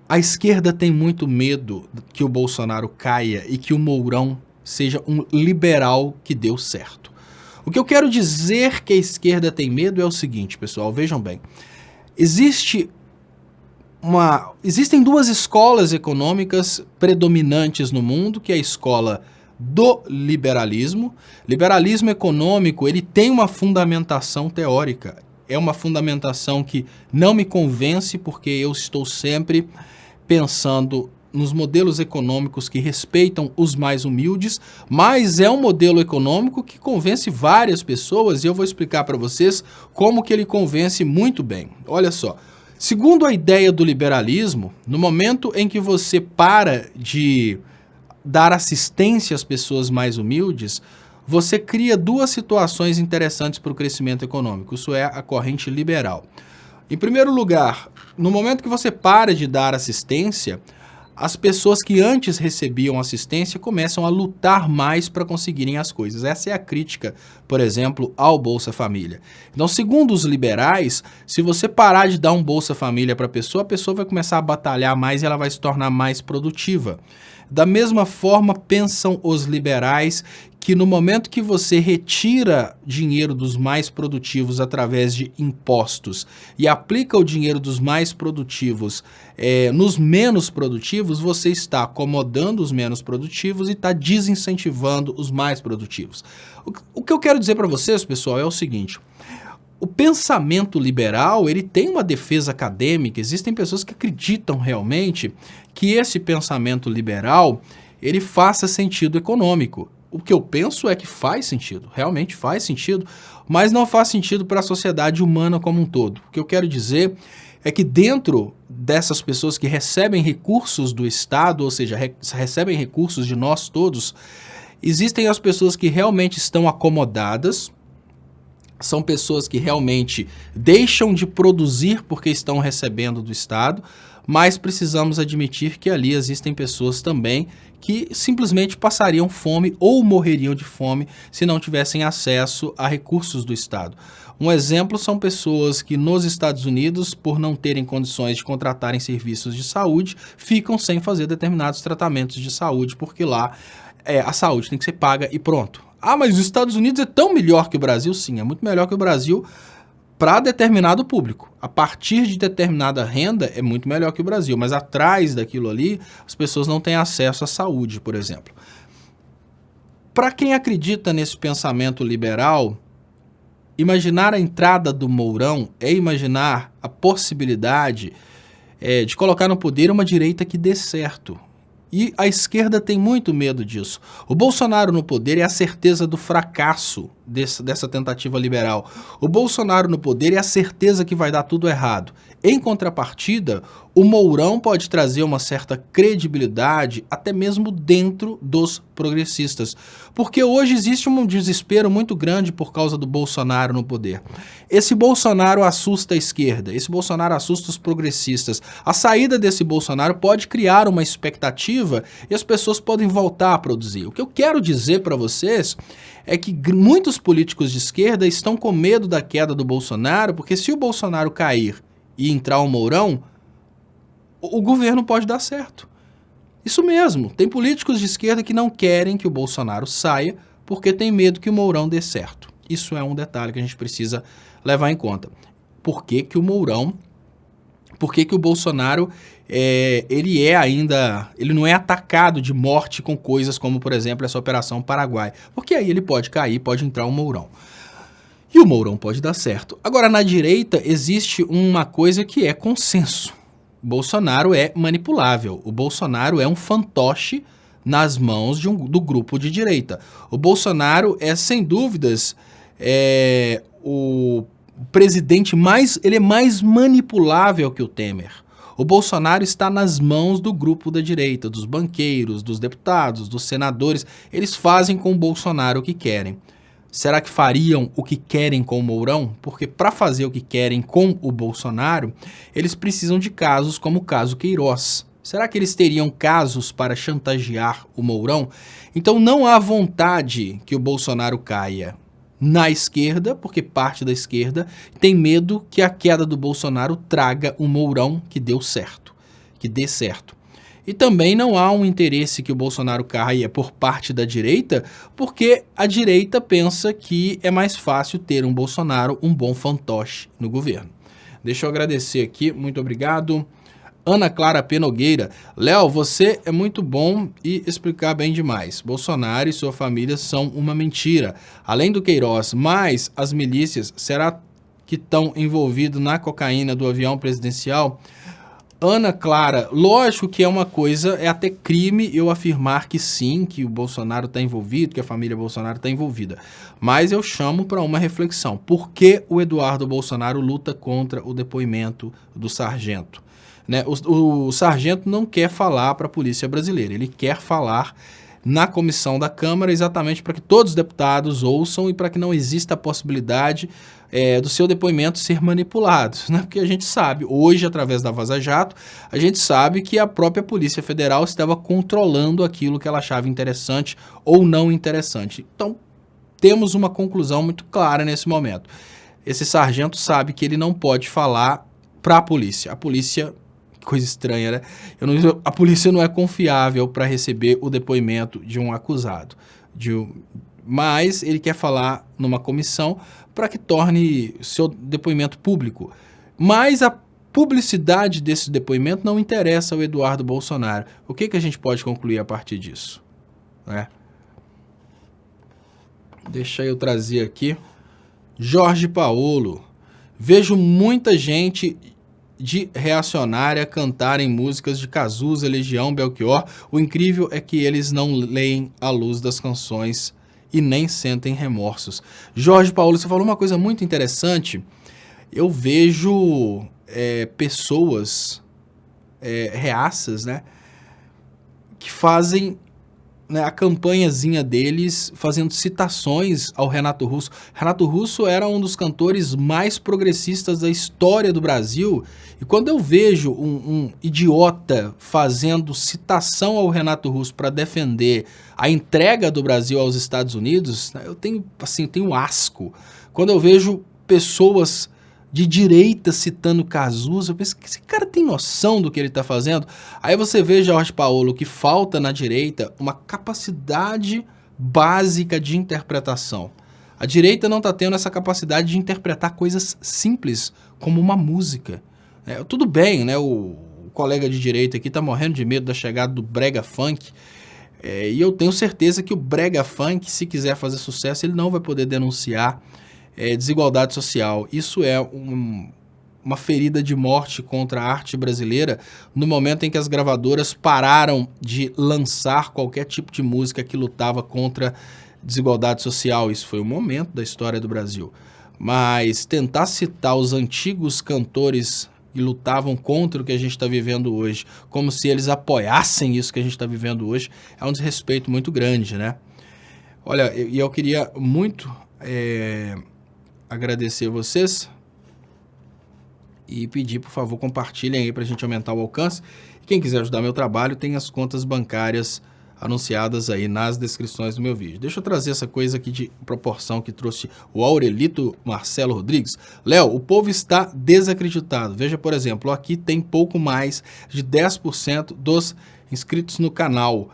a esquerda tem muito medo que o Bolsonaro caia e que o Mourão seja um liberal que deu certo. O que eu quero dizer que a esquerda tem medo é o seguinte, pessoal, vejam bem. Existem duas escolas econômicas predominantes no mundo, que é a escola do liberalismo. Liberalismo econômico, ele tem uma fundamentação teórica. É uma fundamentação que não me convence, porque eu estou sempre pensando nos modelos econômicos que respeitam os mais humildes, mas é um modelo econômico que convence várias pessoas e eu vou explicar para vocês como que ele convence muito bem. Olha só, segundo a ideia do liberalismo, no momento em que você para de dar assistência às pessoas mais humildes, você cria duas situações interessantes para o crescimento econômico. Isso é a corrente liberal. Em primeiro lugar, no momento que você para de dar assistência, as pessoas que antes recebiam assistência começam a lutar mais para conseguirem as coisas. Essa é a crítica, por exemplo, ao Bolsa Família. Então, segundo os liberais, se você parar de dar um Bolsa Família para a pessoa vai começar a batalhar mais e ela vai se tornar mais produtiva. Da mesma forma, pensam os liberais que no momento que você retira dinheiro dos mais produtivos através de impostos e aplica o dinheiro dos mais produtivos nos menos produtivos, você está acomodando os menos produtivos e está desincentivando os mais produtivos. O que eu quero dizer para vocês, pessoal, é o seguinte: o pensamento liberal, ele tem uma defesa acadêmica, existem pessoas que acreditam realmente que esse pensamento liberal, ele faça sentido econômico. O que eu penso é que faz sentido, realmente faz sentido, mas não faz sentido para a sociedade humana como um todo. O que eu quero dizer é que dentro dessas pessoas que recebem recursos do Estado, ou seja, recebem recursos de nós todos, existem as pessoas que realmente estão acomodadas, São pessoas que realmente deixam de produzir porque estão recebendo do Estado, mas precisamos admitir que ali existem pessoas também que simplesmente passariam fome ou morreriam de fome se não tivessem acesso a recursos do Estado. Um exemplo são pessoas que nos Estados Unidos, por não terem condições de contratarem serviços de saúde, ficam sem fazer determinados tratamentos de saúde, porque lá a saúde tem que ser paga e pronto. Ah, mas os Estados Unidos é tão melhor que o Brasil? Sim, é muito melhor que o Brasil para determinado público. A partir de determinada renda é muito melhor que o Brasil, mas atrás daquilo ali as pessoas não têm acesso à saúde, por exemplo. Para quem acredita nesse pensamento liberal, imaginar a entrada do Mourão é imaginar a possibilidade de colocar no poder uma direita que dê certo. E a esquerda tem muito medo disso. O Bolsonaro no poder é a certeza do fracasso dessa tentativa liberal. O Bolsonaro no poder é a certeza que vai dar tudo errado. Em contrapartida, o Mourão pode trazer uma certa credibilidade até mesmo dentro dos progressistas. Porque hoje existe um desespero muito grande por causa do Bolsonaro no poder. Esse Bolsonaro assusta a esquerda, esse Bolsonaro assusta os progressistas. A saída desse Bolsonaro pode criar uma expectativa e as pessoas podem voltar a produzir. O que eu quero dizer para vocês é que muitos políticos de esquerda estão com medo da queda do Bolsonaro, porque se o Bolsonaro cair e entrar o Mourão, o governo pode dar certo. Isso mesmo, tem políticos de esquerda que não querem que o Bolsonaro saia porque tem medo que o Mourão dê certo. Isso é um detalhe que a gente precisa levar em conta. Por que que o Mourão, por que que o Bolsonaro, ele não é atacado de morte com coisas como, por exemplo, essa Operação Paraguai? Porque aí ele pode cair, pode entrar o Mourão. E o Mourão pode dar certo. Agora, na direita, existe uma coisa que é consenso. O Bolsonaro é manipulável. O Bolsonaro é um fantoche nas mãos do grupo de direita. O Bolsonaro é, sem dúvidas, o presidente ele é mais manipulável que o Temer. O Bolsonaro está nas mãos do grupo da direita, dos banqueiros, dos deputados, dos senadores. Eles fazem com o Bolsonaro o que querem. Será que fariam o que querem com o Mourão? Porque para fazer o que querem com o Bolsonaro, eles precisam de casos como o caso Queiroz. Será que eles teriam casos para chantagear o Mourão? Então não há vontade que o Bolsonaro caia na esquerda, porque parte da esquerda tem medo que a queda do Bolsonaro traga um Mourão que dê certo. E também não há um interesse que o Bolsonaro caia por parte da direita, porque a direita pensa que é mais fácil ter um Bolsonaro, um bom fantoche no governo. Deixa eu agradecer aqui, muito obrigado. Ana Clara P. Nogueira. Léo, você é muito bom e explicar bem demais. Bolsonaro e sua família são uma mentira. Além do Queiroz, mas as milícias, será que estão envolvidos na cocaína do avião presidencial? Ana Clara, lógico que é uma coisa, é até crime eu afirmar que sim, que o Bolsonaro está envolvido, que a família Bolsonaro está envolvida. Mas eu chamo para uma reflexão. Por que o Eduardo Bolsonaro luta contra o depoimento do sargento? Né? O sargento não quer falar para a polícia brasileira, ele quer falar na comissão da Câmara exatamente para que todos os deputados ouçam e para que não exista a possibilidade do seu depoimento ser manipulado, né? Porque a gente sabe, hoje, através da Vaza Jato, a gente sabe que a própria Polícia Federal estava controlando aquilo que ela achava interessante ou não interessante. Então, temos uma conclusão muito clara nesse momento. Esse sargento sabe que ele não pode falar para a polícia. A polícia, coisa estranha, né? A polícia não é confiável para receber o depoimento de um acusado. Mas ele quer falar numa comissão para que torne seu depoimento público. Mas a publicidade desse depoimento não interessa ao Eduardo Bolsonaro. O que a gente pode concluir a partir disso? Né? Deixa eu trazer aqui. Jorge Paolo. Vejo muita gente de reacionária cantarem músicas de Cazuza, Legião, Belchior. O incrível é que eles não leem a luz das canções e nem sentem remorsos. Jorge Paolo, você falou uma coisa muito interessante. Eu vejo pessoas reaças, né, que fazem né, a campanhazinha deles fazendo citações ao Renato Russo. Renato Russo era um dos cantores mais progressistas da história do Brasil, e quando eu vejo um idiota fazendo citação ao Renato Russo para defender a entrega do Brasil aos Estados Unidos, né, eu tenho asco. Quando eu vejo pessoas de direita citando Cazuza, eu penso que esse cara tem noção do que ele está fazendo. Aí você vê, Jorge Paulo, que falta na direita uma capacidade básica de interpretação. A direita não está tendo essa capacidade de interpretar coisas simples, como uma música. Tudo bem, né? O colega de direita aqui está morrendo de medo da chegada do brega funk, e eu tenho certeza que o brega funk, se quiser fazer sucesso, ele não vai poder denunciar desigualdade social. Isso é uma ferida de morte contra a arte brasileira no momento em que as gravadoras pararam de lançar qualquer tipo de música que lutava contra desigualdade social. Isso foi um momento da história do Brasil. Mas tentar citar os antigos cantores que lutavam contra o que a gente está vivendo hoje, como se eles apoiassem isso que a gente está vivendo hoje, é um desrespeito muito grande, né? Olha, eu queria muito agradecer vocês e pedir, por favor, compartilhem aí para a gente aumentar o alcance. Quem quiser ajudar meu trabalho, tem as contas bancárias anunciadas aí nas descrições do meu vídeo. Deixa eu trazer essa coisa aqui de proporção que trouxe o Aurelito Marcelo Rodrigues. Léo, o povo está desacreditado. Veja, por exemplo, aqui tem pouco mais de 10% dos inscritos no canal.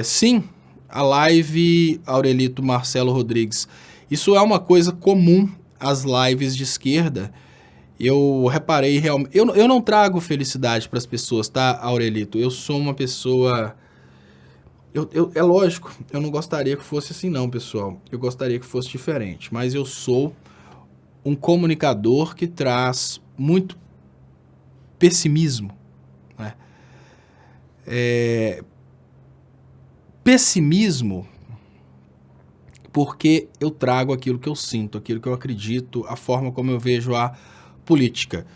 Sim, a live Aurelito Marcelo Rodrigues. Isso é uma coisa comum às lives de esquerda. Eu reparei realmente... Eu não trago felicidade para as pessoas, tá, Aurelito? Eu sou uma pessoa... é lógico, eu não gostaria que fosse assim não, pessoal. Eu gostaria que fosse diferente. Mas eu sou um comunicador que traz muito pessimismo, né? Pessimismo... porque eu trago aquilo que eu sinto, aquilo que eu acredito, a forma como eu vejo a política.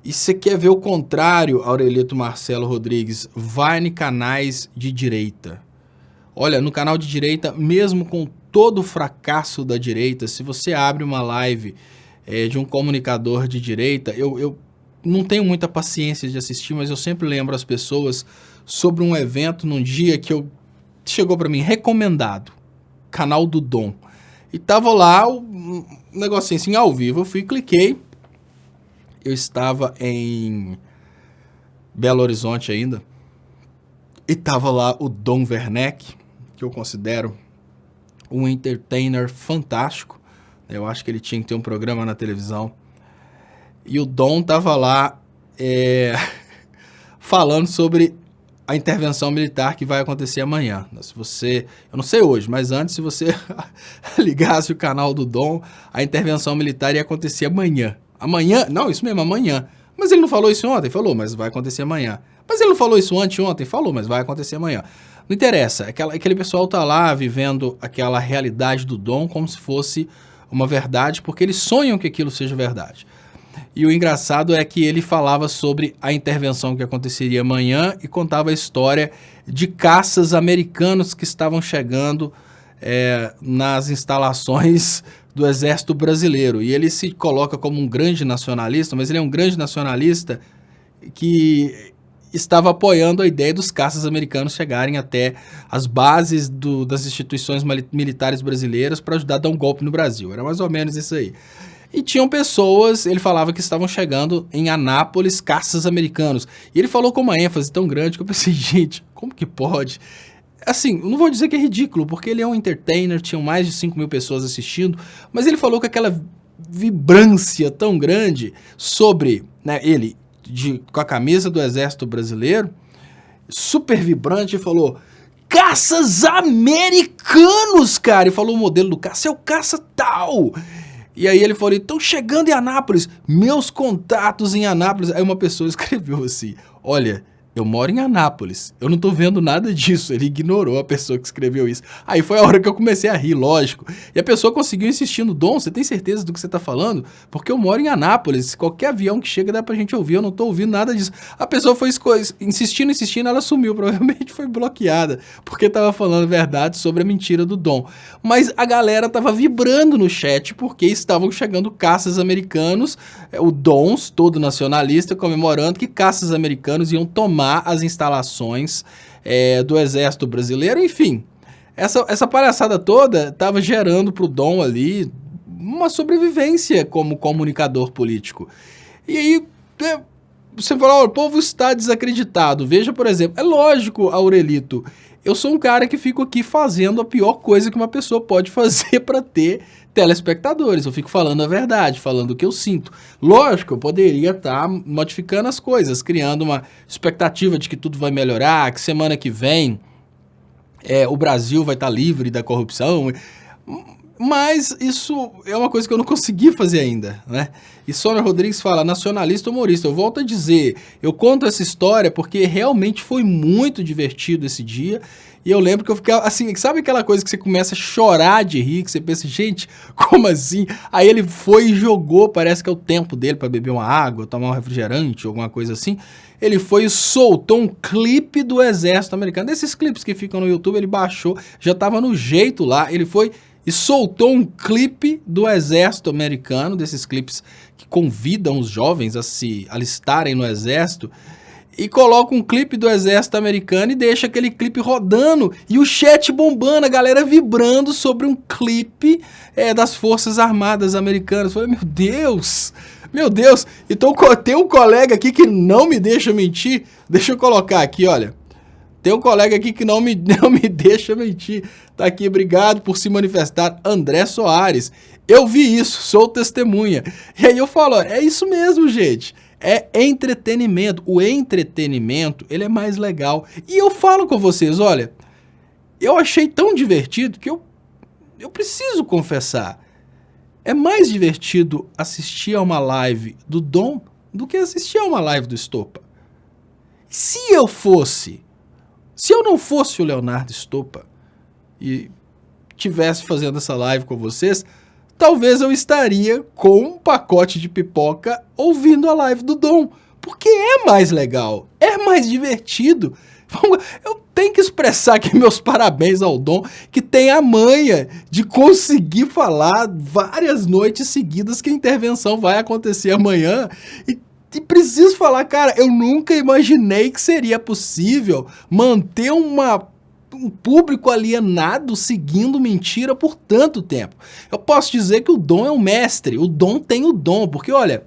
E você quer ver o contrário, Aurelito Marcelo Rodrigues, vai em canais de direita. Olha, no canal de direita, mesmo com todo o fracasso da direita, se você abre uma live de um comunicador de direita, eu não tenho muita paciência de assistir, mas eu sempre lembro as pessoas sobre um evento num dia que chegou para mim, recomendado. Canal do Dom. E tava lá um negocinho assim ao vivo. Eu fui, cliquei. Eu estava em Belo Horizonte ainda. E tava lá o Dom Werneck, que eu considero um entertainer fantástico. Eu acho que ele tinha que ter um programa na televisão. E o Dom tava lá falando sobre a intervenção militar que vai acontecer amanhã. Se você, eu não sei hoje, mas antes, se você ligasse o canal do Dom, a intervenção militar ia acontecer amanhã. Amanhã? Não, isso mesmo, amanhã. Mas ele não falou isso ontem? Falou, mas vai acontecer amanhã. Mas ele não falou isso anteontem? Falou, mas vai acontecer amanhã. Não interessa, aquele pessoal tá lá vivendo aquela realidade do Dom como se fosse uma verdade, porque eles sonham que aquilo seja verdade. E o engraçado é que ele falava sobre a intervenção que aconteceria amanhã e contava a história de caças americanos que estavam chegando nas instalações do Exército Brasileiro. E ele se coloca como um grande nacionalista, mas ele é um grande nacionalista que estava apoiando a ideia dos caças americanos chegarem até as bases das instituições militares brasileiras para ajudar a dar um golpe no Brasil. Era mais ou menos isso aí. E tinham pessoas, ele falava que estavam chegando em Anápolis caças americanos. E ele falou com uma ênfase tão grande que eu pensei, gente, como que pode? Assim, não vou dizer que é ridículo, porque ele é um entertainer, tinham mais de 5 mil pessoas assistindo, mas ele falou com aquela vibrância tão grande sobre, né, ele com a camisa do Exército Brasileiro, super vibrante, e falou... Caças americanos, cara! E falou o modelo do caça, é o caça tal! E aí ele falou, estão chegando em Anápolis, meus contatos em Anápolis. Aí uma pessoa escreveu assim, olha, eu moro em Anápolis, eu não tô vendo nada disso. Ele ignorou a pessoa que escreveu isso. Aí foi a hora que eu comecei a rir, lógico. E a pessoa conseguiu insistir no Dom, você tem certeza do que você tá falando? Porque eu moro em Anápolis, qualquer avião que chega dá pra gente ouvir, eu não tô ouvindo nada disso. A pessoa foi insistindo, ela sumiu, provavelmente foi bloqueada, porque tava falando verdade sobre a mentira do Dom. Mas a galera tava vibrando no chat, porque estavam chegando caças americanos, o Dons, todo nacionalista, comemorando que caças americanos iam tomar as instalações do Exército Brasileiro, enfim. Essa palhaçada toda estava gerando para o Dom ali uma sobrevivência como comunicador político. E aí você fala, o povo está desacreditado. Veja, por exemplo, é lógico, Aurelito, eu sou um cara que fico aqui fazendo a pior coisa que uma pessoa pode fazer para ter telespectadores. Eu fico falando a verdade, falando o que eu sinto. Lógico, eu poderia estar modificando as coisas, criando uma expectativa de que tudo vai melhorar, que semana que vem o Brasil vai estar livre da corrupção. Mas isso é uma coisa que eu não consegui fazer ainda, né? E Sônia Rodrigues fala, nacionalista humorista. Eu volto a dizer, eu conto essa história porque realmente foi muito divertido esse dia. E eu lembro que eu ficava assim, sabe aquela coisa que você começa a chorar de rir, que você pensa, gente, como assim? Aí ele foi e jogou, parece que é o tempo dele para beber uma água, tomar um refrigerante, alguma coisa assim. Ele foi e soltou um clipe do Exército Americano. Desses clipes que ficam no YouTube, ele baixou, já tava no jeito lá, ele foi e soltou um clipe do Exército Americano, desses clipes que convidam os jovens a se alistarem no Exército, e coloca um clipe do Exército Americano e deixa aquele clipe rodando, e o chat bombando, a galera vibrando sobre um clipe das Forças Armadas Americanas. Eu falei, meu Deus, então tem um colega aqui que não me deixa mentir, deixa eu colocar aqui, olha. Tem um colega aqui que não me deixa mentir. Tá aqui, obrigado por se manifestar. André Soares. Eu vi isso, sou testemunha. E aí eu falo, é isso mesmo, gente. É entretenimento. O entretenimento, ele é mais legal. E eu falo com vocês, olha, eu achei tão divertido que eu preciso confessar. É mais divertido assistir a uma live do Dom do que assistir a uma live do Estopa. Se eu não fosse o Leonardo Estopa e tivesse fazendo essa live com vocês, talvez eu estaria com um pacote de pipoca ouvindo a live do Dom, porque é mais legal, é mais divertido. Eu tenho que expressar aqui meus parabéns ao Dom, que tem a manha de conseguir falar várias noites seguidas que a intervenção vai acontecer amanhã. E preciso falar, cara, eu nunca imaginei que seria possível manter um público alienado seguindo mentira por tanto tempo. Eu posso dizer que o Dom é um mestre, o Dom tem o dom, porque olha,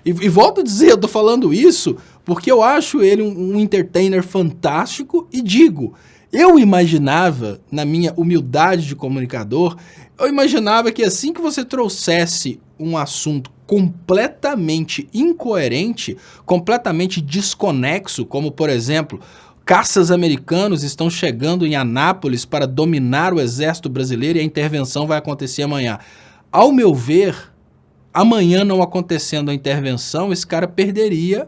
e volto a dizer, eu tô falando isso porque eu acho ele um entertainer fantástico e digo, eu imaginava, na minha humildade de comunicador, eu imaginava que assim que você trouxesse um assunto completamente incoerente, completamente desconexo, como por exemplo, caças americanos estão chegando em Anápolis para dominar o Exército Brasileiro e a intervenção vai acontecer amanhã. Ao meu ver, amanhã não acontecendo a intervenção, esse cara perderia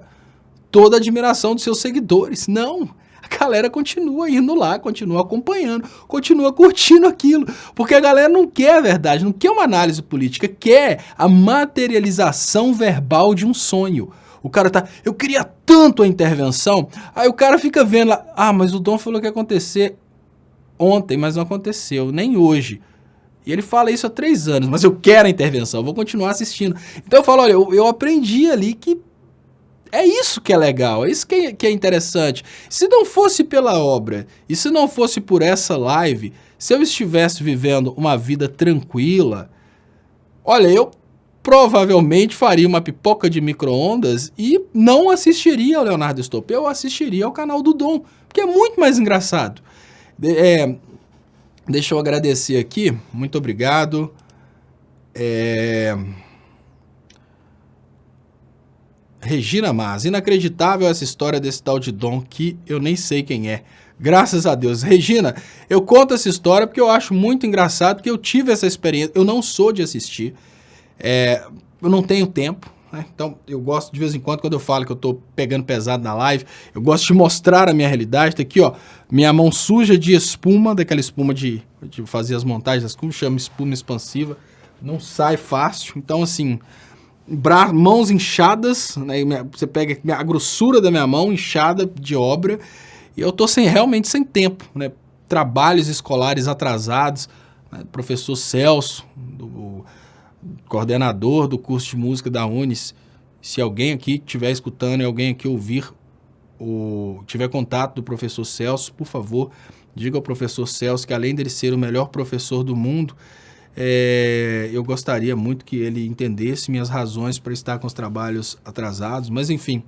toda a admiração dos seus seguidores. Não! A galera continua indo lá, continua acompanhando, continua curtindo aquilo, porque a galera não quer a verdade, não quer uma análise política, quer a materialização verbal de um sonho. O cara tá, eu queria tanto a intervenção, aí o cara fica vendo lá, mas o Dom falou que ia acontecer ontem, mas não aconteceu, nem hoje. E ele fala isso há 3 anos, mas eu quero a intervenção, eu vou continuar assistindo. Então eu falo, olha, eu aprendi ali que é isso que é legal, é isso que é interessante. Se não fosse pela obra, e se não fosse por essa live, se eu estivesse vivendo uma vida tranquila, olha, eu provavelmente faria uma pipoca de micro-ondas e não assistiria ao Leonardo Estopa, eu assistiria ao canal do Dom, porque é muito mais engraçado. Deixa eu agradecer aqui, muito obrigado. Regina Mas, inacreditável essa história desse tal de Dom que eu nem sei quem é. Graças a Deus. Regina, eu conto essa história porque eu acho muito engraçado, porque eu tive essa experiência, eu não sou de assistir, eu não tenho tempo, né? Então, eu gosto de vez em quando eu falo que eu tô pegando pesado na live, eu gosto de mostrar a minha realidade. Tá aqui, ó, minha mão suja de espuma, daquela espuma de fazer as montagens, como chama, espuma expansiva, não sai fácil. Então, assim, mãos inchadas, né? Você pega a grossura da minha mão inchada de obra, e eu tô realmente sem tempo, né? Trabalhos escolares atrasados, né? Professor Celso, coordenador do curso de música da Unis, se alguém aqui estiver escutando e alguém aqui ouvir tiver contato do professor Celso, por favor, diga ao professor Celso que, além dele ser o melhor professor do mundo, eu gostaria muito que ele entendesse minhas razões para estar com os trabalhos atrasados, mas enfim.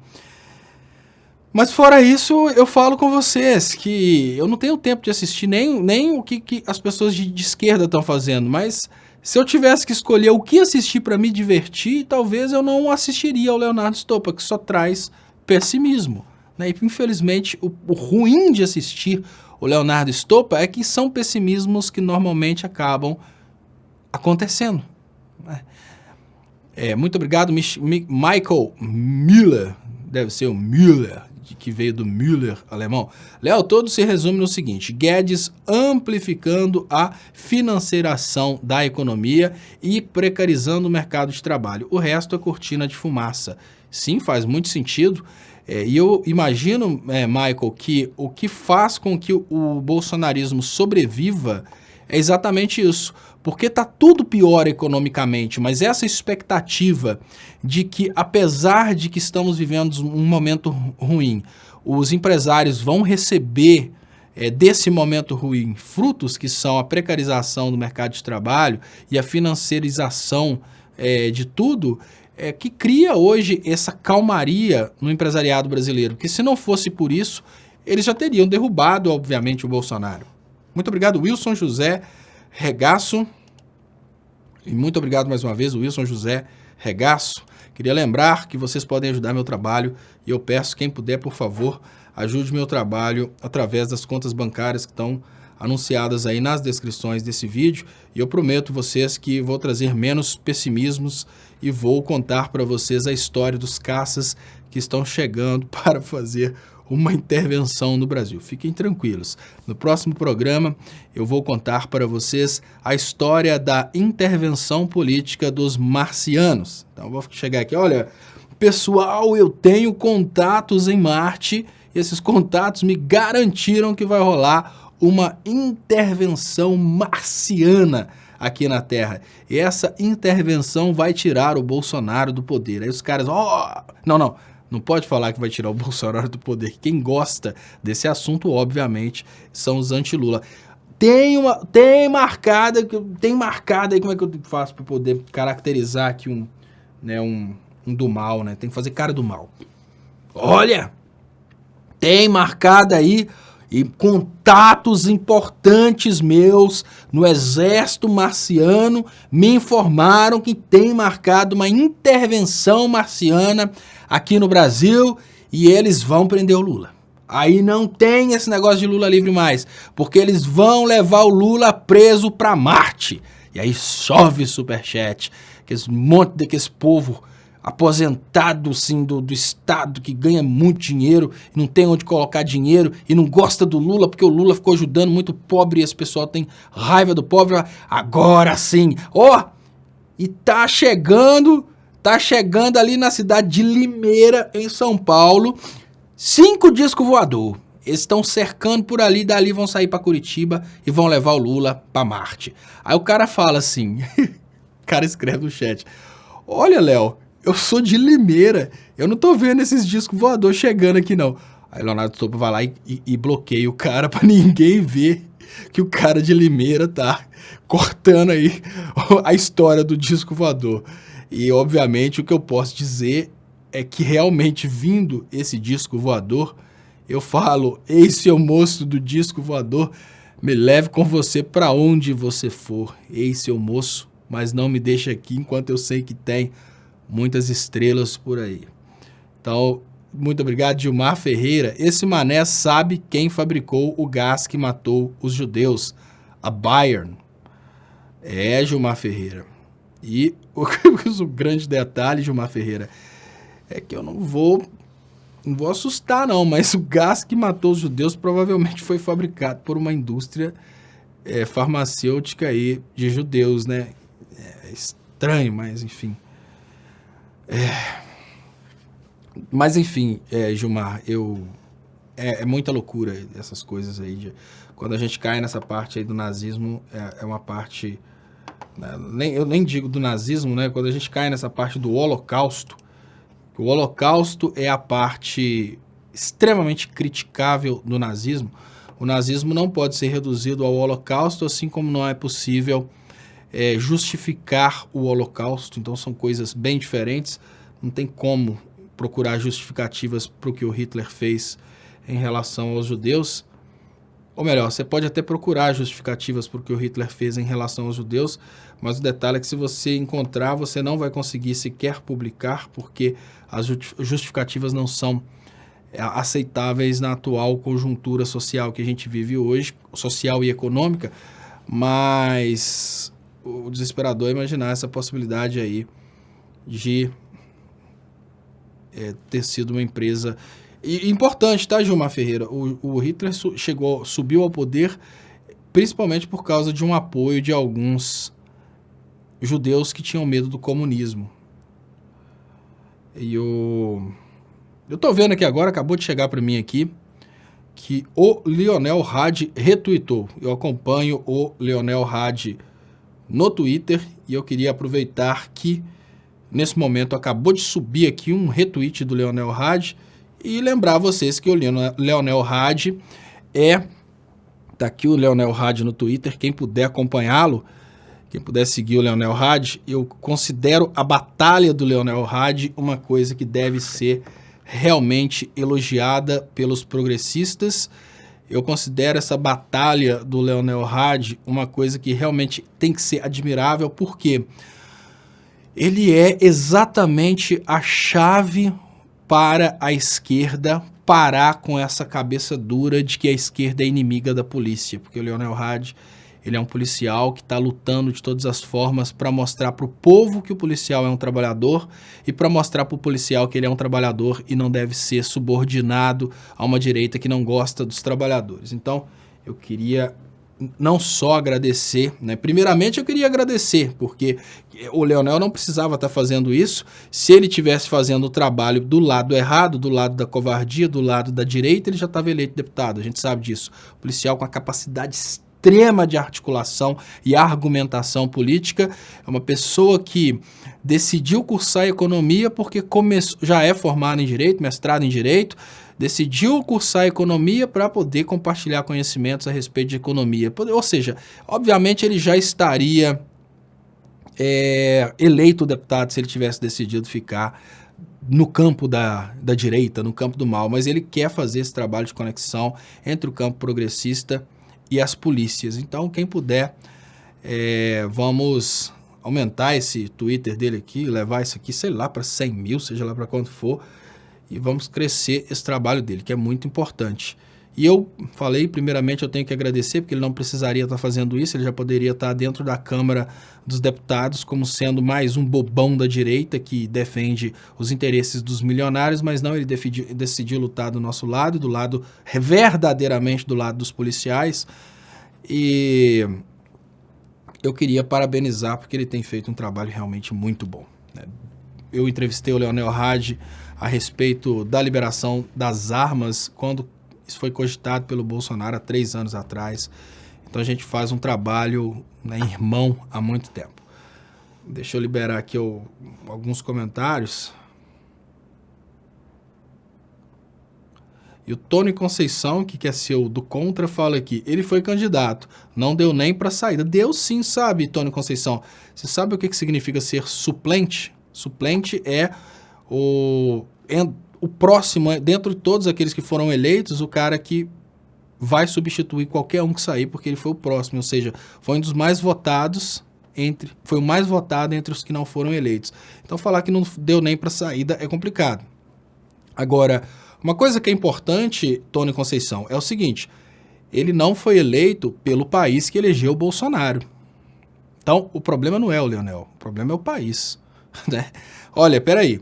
Mas fora isso, eu falo com vocês que eu não tenho tempo de assistir nem o que as pessoas de esquerda estão fazendo, mas se eu tivesse que escolher o que assistir para me divertir, talvez eu não assistiria ao Leonardo Stoppa, que só traz pessimismo, né? E infelizmente o ruim de assistir o Leonardo Stoppa é que são pessimismos que normalmente acabam acontecendo, né? Muito obrigado, Michael Miller, deve ser o Müller, que veio do Müller alemão. Léo, todo se resume no seguinte: Guedes amplificando a financeiração da economia e precarizando o mercado de trabalho. O resto é cortina de fumaça. Sim, faz muito sentido. E eu imagino, Michael, que o que faz com que o bolsonarismo sobreviva é exatamente isso. Porque está tudo pior economicamente, mas essa expectativa de que, apesar de que estamos vivendo um momento ruim, os empresários vão receber desse momento ruim frutos que são a precarização do mercado de trabalho e a financiarização de tudo, que cria hoje essa calmaria no empresariado brasileiro. Porque se não fosse por isso, eles já teriam derrubado, obviamente, o Bolsonaro. Muito obrigado, Wilson José Regaço. E muito obrigado mais uma vez, Wilson José Regaço. Queria lembrar que vocês podem ajudar meu trabalho e eu peço, quem puder, por favor, ajude meu trabalho através das contas bancárias que estão anunciadas aí nas descrições desse vídeo. E eu prometo vocês que vou trazer menos pessimismos e vou contar para vocês a história dos caças que estão chegando para fazer uma intervenção no Brasil. Fiquem tranquilos. No próximo programa eu vou contar para vocês a história da intervenção política dos marcianos. Então eu vou chegar aqui, olha, pessoal, eu tenho contatos em Marte e esses contatos me garantiram que vai rolar uma intervenção marciana aqui na Terra. E essa intervenção vai tirar o Bolsonaro do poder. Aí os caras, não pode falar que vai tirar o Bolsonaro do poder. Quem gosta desse assunto, obviamente, são os anti-Lula. Tem marcada aí, como é que eu faço para poder caracterizar aqui um do mal, né? Tem que fazer cara do mal. Olha, tem marcada aí e contatos importantes meus no exército marciano me informaram que tem marcado uma intervenção marciana aqui no Brasil e eles vão prender o Lula. Aí não tem esse negócio de Lula livre mais, porque eles vão levar o Lula preso para Marte. E aí chove superchat, aqueles monte daqueles povo aposentado assim, do Estado, que ganha muito dinheiro, não tem onde colocar dinheiro e não gosta do Lula, porque o Lula ficou ajudando muito pobre e esse pessoal tem raiva do pobre. Agora sim, e tá chegando ali na cidade de Limeira, em São Paulo, 5 discos voador. Eles estão cercando por ali, dali vão sair para Curitiba e vão levar o Lula para Marte. Aí o cara fala assim, o cara escreve no chat, olha, Léo, eu sou de Limeira, eu não tô vendo esses discos voador chegando aqui não. Aí Leonardo Stoppa vai lá e bloqueia o cara pra ninguém ver que o cara de Limeira tá cortando aí a história do disco voador. E obviamente o que eu posso dizer é que realmente vindo esse disco voador, eu falo, ei seu moço do disco voador, me leve com você pra onde você for. Ei seu moço, mas não me deixe aqui enquanto eu sei que tem muitas estrelas por aí. Então, muito obrigado, Gilmar Ferreira. Esse mané sabe quem fabricou o gás que matou os judeus, a Bayern. Gilmar Ferreira. E o grande detalhe, Gilmar Ferreira, é que eu não vou assustar não, mas o gás que matou os judeus provavelmente foi fabricado por uma indústria farmacêutica aí de judeus, né? É estranho, mas enfim. Mas enfim, Gilmar, é muita loucura essas coisas aí. Quando a gente cai nessa parte aí do nazismo, é uma parte... Né, eu nem digo do nazismo, né? Quando a gente cai nessa parte do Holocausto, o Holocausto é a parte extremamente criticável do nazismo. O nazismo não pode ser reduzido ao Holocausto, assim como não é possível justificar o Holocausto. Então são coisas bem diferentes. Não tem como procurar justificativas para o que o Hitler fez em relação aos judeus. Ou melhor, você pode até procurar justificativas para o que o Hitler fez em relação aos judeus, mas o detalhe é que se você encontrar, você não vai conseguir sequer publicar, porque as justificativas não são aceitáveis na atual conjuntura social que a gente vive hoje, social e econômica, mas o desesperador é imaginar essa possibilidade aí de ter sido uma empresa... E importante, tá, Gilmar Ferreira? O Hitler subiu ao poder principalmente por causa de um apoio de alguns judeus que tinham medo do comunismo. E eu tô vendo aqui agora, acabou de chegar para mim aqui, que o Lionel Hadi retweetou. Eu acompanho o Lionel Hadi no Twitter e eu queria aproveitar que nesse momento acabou de subir aqui um retweet do Lionel Hadi e lembrar vocês que o Lionel Hadi tá aqui o Lionel Hadi no Twitter, quem puder acompanhá-lo, quem puder seguir o Lionel Hadi, eu considero a batalha do Lionel Hadi uma coisa que deve ser realmente elogiada pelos progressistas. Eu considero essa batalha do Lionel Hadi uma coisa que realmente tem que ser admirável, porque ele é exatamente a chave para a esquerda parar com essa cabeça dura de que a esquerda é inimiga da polícia, porque o Lionel Hadi, ele é um policial que está lutando de todas as formas para mostrar para o povo que o policial é um trabalhador e para mostrar para o policial que ele é um trabalhador e não deve ser subordinado a uma direita que não gosta dos trabalhadores. Então, eu queria não só agradecer, né? Primeiramente eu queria agradecer, porque o Leonel não precisava estar fazendo isso se ele estivesse fazendo o trabalho do lado errado, do lado da covardia, do lado da direita, ele já estava eleito deputado, a gente sabe disso. O policial com a capacidade extrema de articulação e argumentação política, é uma pessoa que decidiu cursar economia porque já é formado em direito, mestrado em direito, decidiu cursar economia para poder compartilhar conhecimentos a respeito de economia. Ou seja, obviamente ele já estaria eleito deputado se ele tivesse decidido ficar no campo da direita, no campo do mal, mas ele quer fazer esse trabalho de conexão entre o campo progressista e as polícias. Então, quem puder, vamos aumentar esse Twitter dele aqui, levar isso aqui, sei lá, para 100 mil, seja lá para quanto for, e vamos crescer esse trabalho dele, que é muito importante. E eu falei, primeiramente, eu tenho que agradecer, porque ele não precisaria estar fazendo isso, ele já poderia estar dentro da Câmara dos Deputados como sendo mais um bobão da direita que defende os interesses dos milionários, mas não, ele decidiu lutar do nosso lado, verdadeiramente do lado dos policiais, e eu queria parabenizar, porque ele tem feito um trabalho realmente muito bom, né? Eu entrevistei o Lionel Hadi a respeito da liberação das armas, quando isso foi cogitado pelo Bolsonaro há 3 anos atrás. Então a gente faz um trabalho, né, irmão há muito tempo. Deixa eu liberar aqui alguns comentários. E o Tony Conceição, que quer ser o do contra, fala aqui, ele foi candidato, não deu nem para saída. Deu sim, sabe, Tony Conceição. Você sabe o que significa ser suplente? Suplente é o próximo, dentro de todos aqueles que foram eleitos, o cara que vai substituir qualquer um que sair, porque ele foi o próximo, ou seja, foi um dos mais votados, foi o mais votado entre os que não foram eleitos. Então falar que não deu nem para saída é complicado. Agora, uma coisa que é importante, Tony Conceição, é o seguinte, ele não foi eleito pelo país que elegeu o Bolsonaro. Então, o problema não é o Leonel, o problema é o país. Né? Olha, peraí.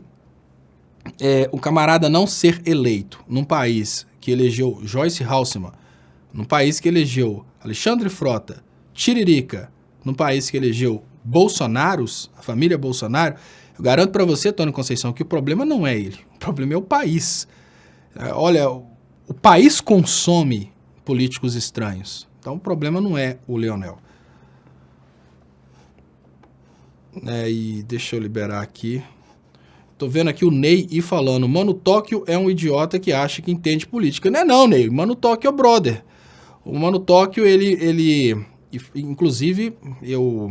O camarada não ser eleito num país que elegeu Joyce Halseman, num país que elegeu Alexandre Frota, Tiririca, num país que elegeu Bolsonaros, a família Bolsonaro, eu garanto para você, Tony Conceição, que o problema não é ele, o problema é o país. Olha, o país consome políticos estranhos, então o problema não é o Leonel. E deixa eu liberar aqui. Tô vendo aqui o Ney ir falando, Mano Tóquio é um idiota que acha que entende política. Não é não, Ney, Mano Tóquio é o brother. O Mano Tóquio, ele inclusive, o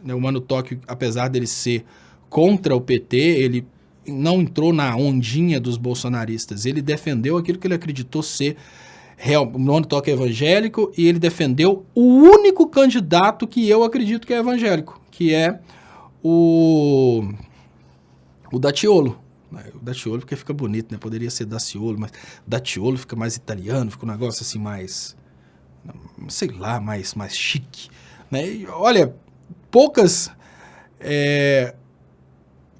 Mano Tóquio, apesar dele ser contra o PT, ele não entrou na ondinha dos bolsonaristas. Ele defendeu aquilo que ele acreditou ser real. O Mano Tóquio é evangélico e ele defendeu o único candidato que eu acredito que é evangélico, que é o Daciolo. O Daciolo porque fica bonito, né? Poderia ser Daciolo, mas Daciolo fica mais italiano, fica um negócio assim mais, sei lá, mais chique. Né? E, olha, poucas...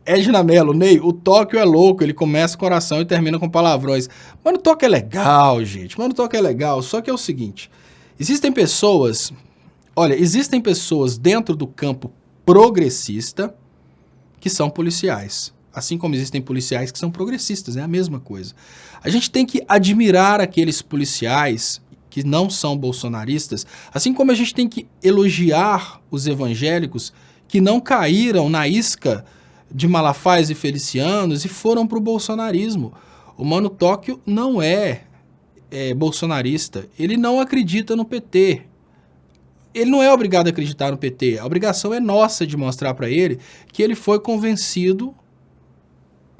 Edna Mello, Ney, o Tóquio é louco, ele começa com oração e termina com palavrões. Mano, o Tóquio é legal, gente. Mano, o Tóquio é legal, só que é o seguinte, existem pessoas dentro do campo progressista que são policiais. Assim como existem policiais que são progressistas, é a mesma coisa. A gente tem que admirar aqueles policiais que não são bolsonaristas, assim como a gente tem que elogiar os evangélicos que não caíram na isca de Malafais e Felicianos e foram para o bolsonarismo. O Mano Tóquio não é bolsonarista, ele não acredita no PT. Ele não é obrigado a acreditar no PT, a obrigação é nossa de mostrar para ele que ele foi convencido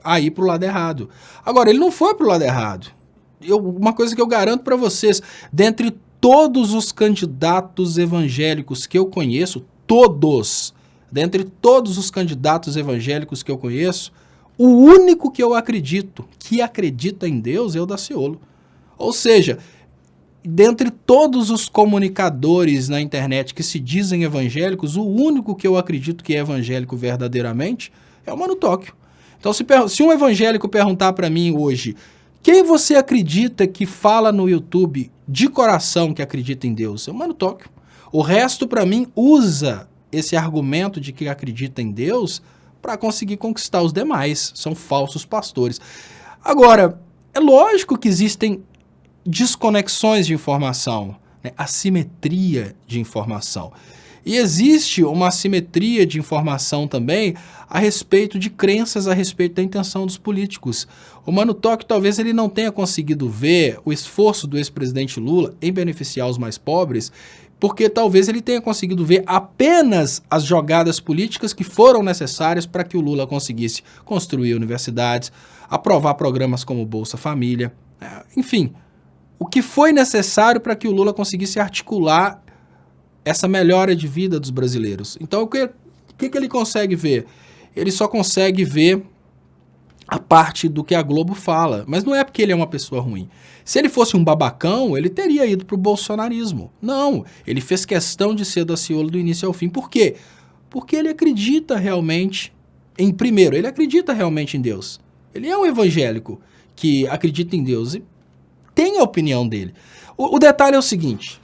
a ir pro lado errado. Agora, ele não foi pro lado errado. Uma coisa que eu garanto para vocês, dentre todos os candidatos evangélicos que eu conheço, dentre todos os candidatos evangélicos que eu conheço, o único que eu acredito, que acredita em Deus, é o Daciolo. Ou seja, dentre todos os comunicadores na internet que se dizem evangélicos, o único que eu acredito que é evangélico verdadeiramente é o Mano Tóquio. Então, se um evangélico perguntar para mim hoje, quem você acredita que fala no YouTube de coração que acredita em Deus? É o Mano Tóquio. O resto, para mim, usa esse argumento de que acredita em Deus para conseguir conquistar os demais. São falsos pastores. Agora, é lógico que existem desconexões de informação, né? Assimetria de informação. E existe uma assimetria de informação também a respeito de crenças, a respeito da intenção dos políticos. O Mano Tóquio talvez ele não tenha conseguido ver o esforço do ex-presidente Lula em beneficiar os mais pobres, porque talvez ele tenha conseguido ver apenas as jogadas políticas que foram necessárias para que o Lula conseguisse construir universidades, aprovar programas como Bolsa Família, enfim, o que foi necessário para que o Lula conseguisse articular essa melhora de vida dos brasileiros. Então, o que ele consegue ver? Ele só consegue ver a parte do que a Globo fala, mas não é porque ele é uma pessoa ruim. Se ele fosse um babacão, ele teria ido para o bolsonarismo. Não, ele fez questão de ser Daciolo do início ao fim. Por quê? Porque ele acredita realmente primeiro, ele acredita realmente em Deus. Ele é um evangélico que acredita em Deus e tem a opinião dele. O detalhe é o seguinte,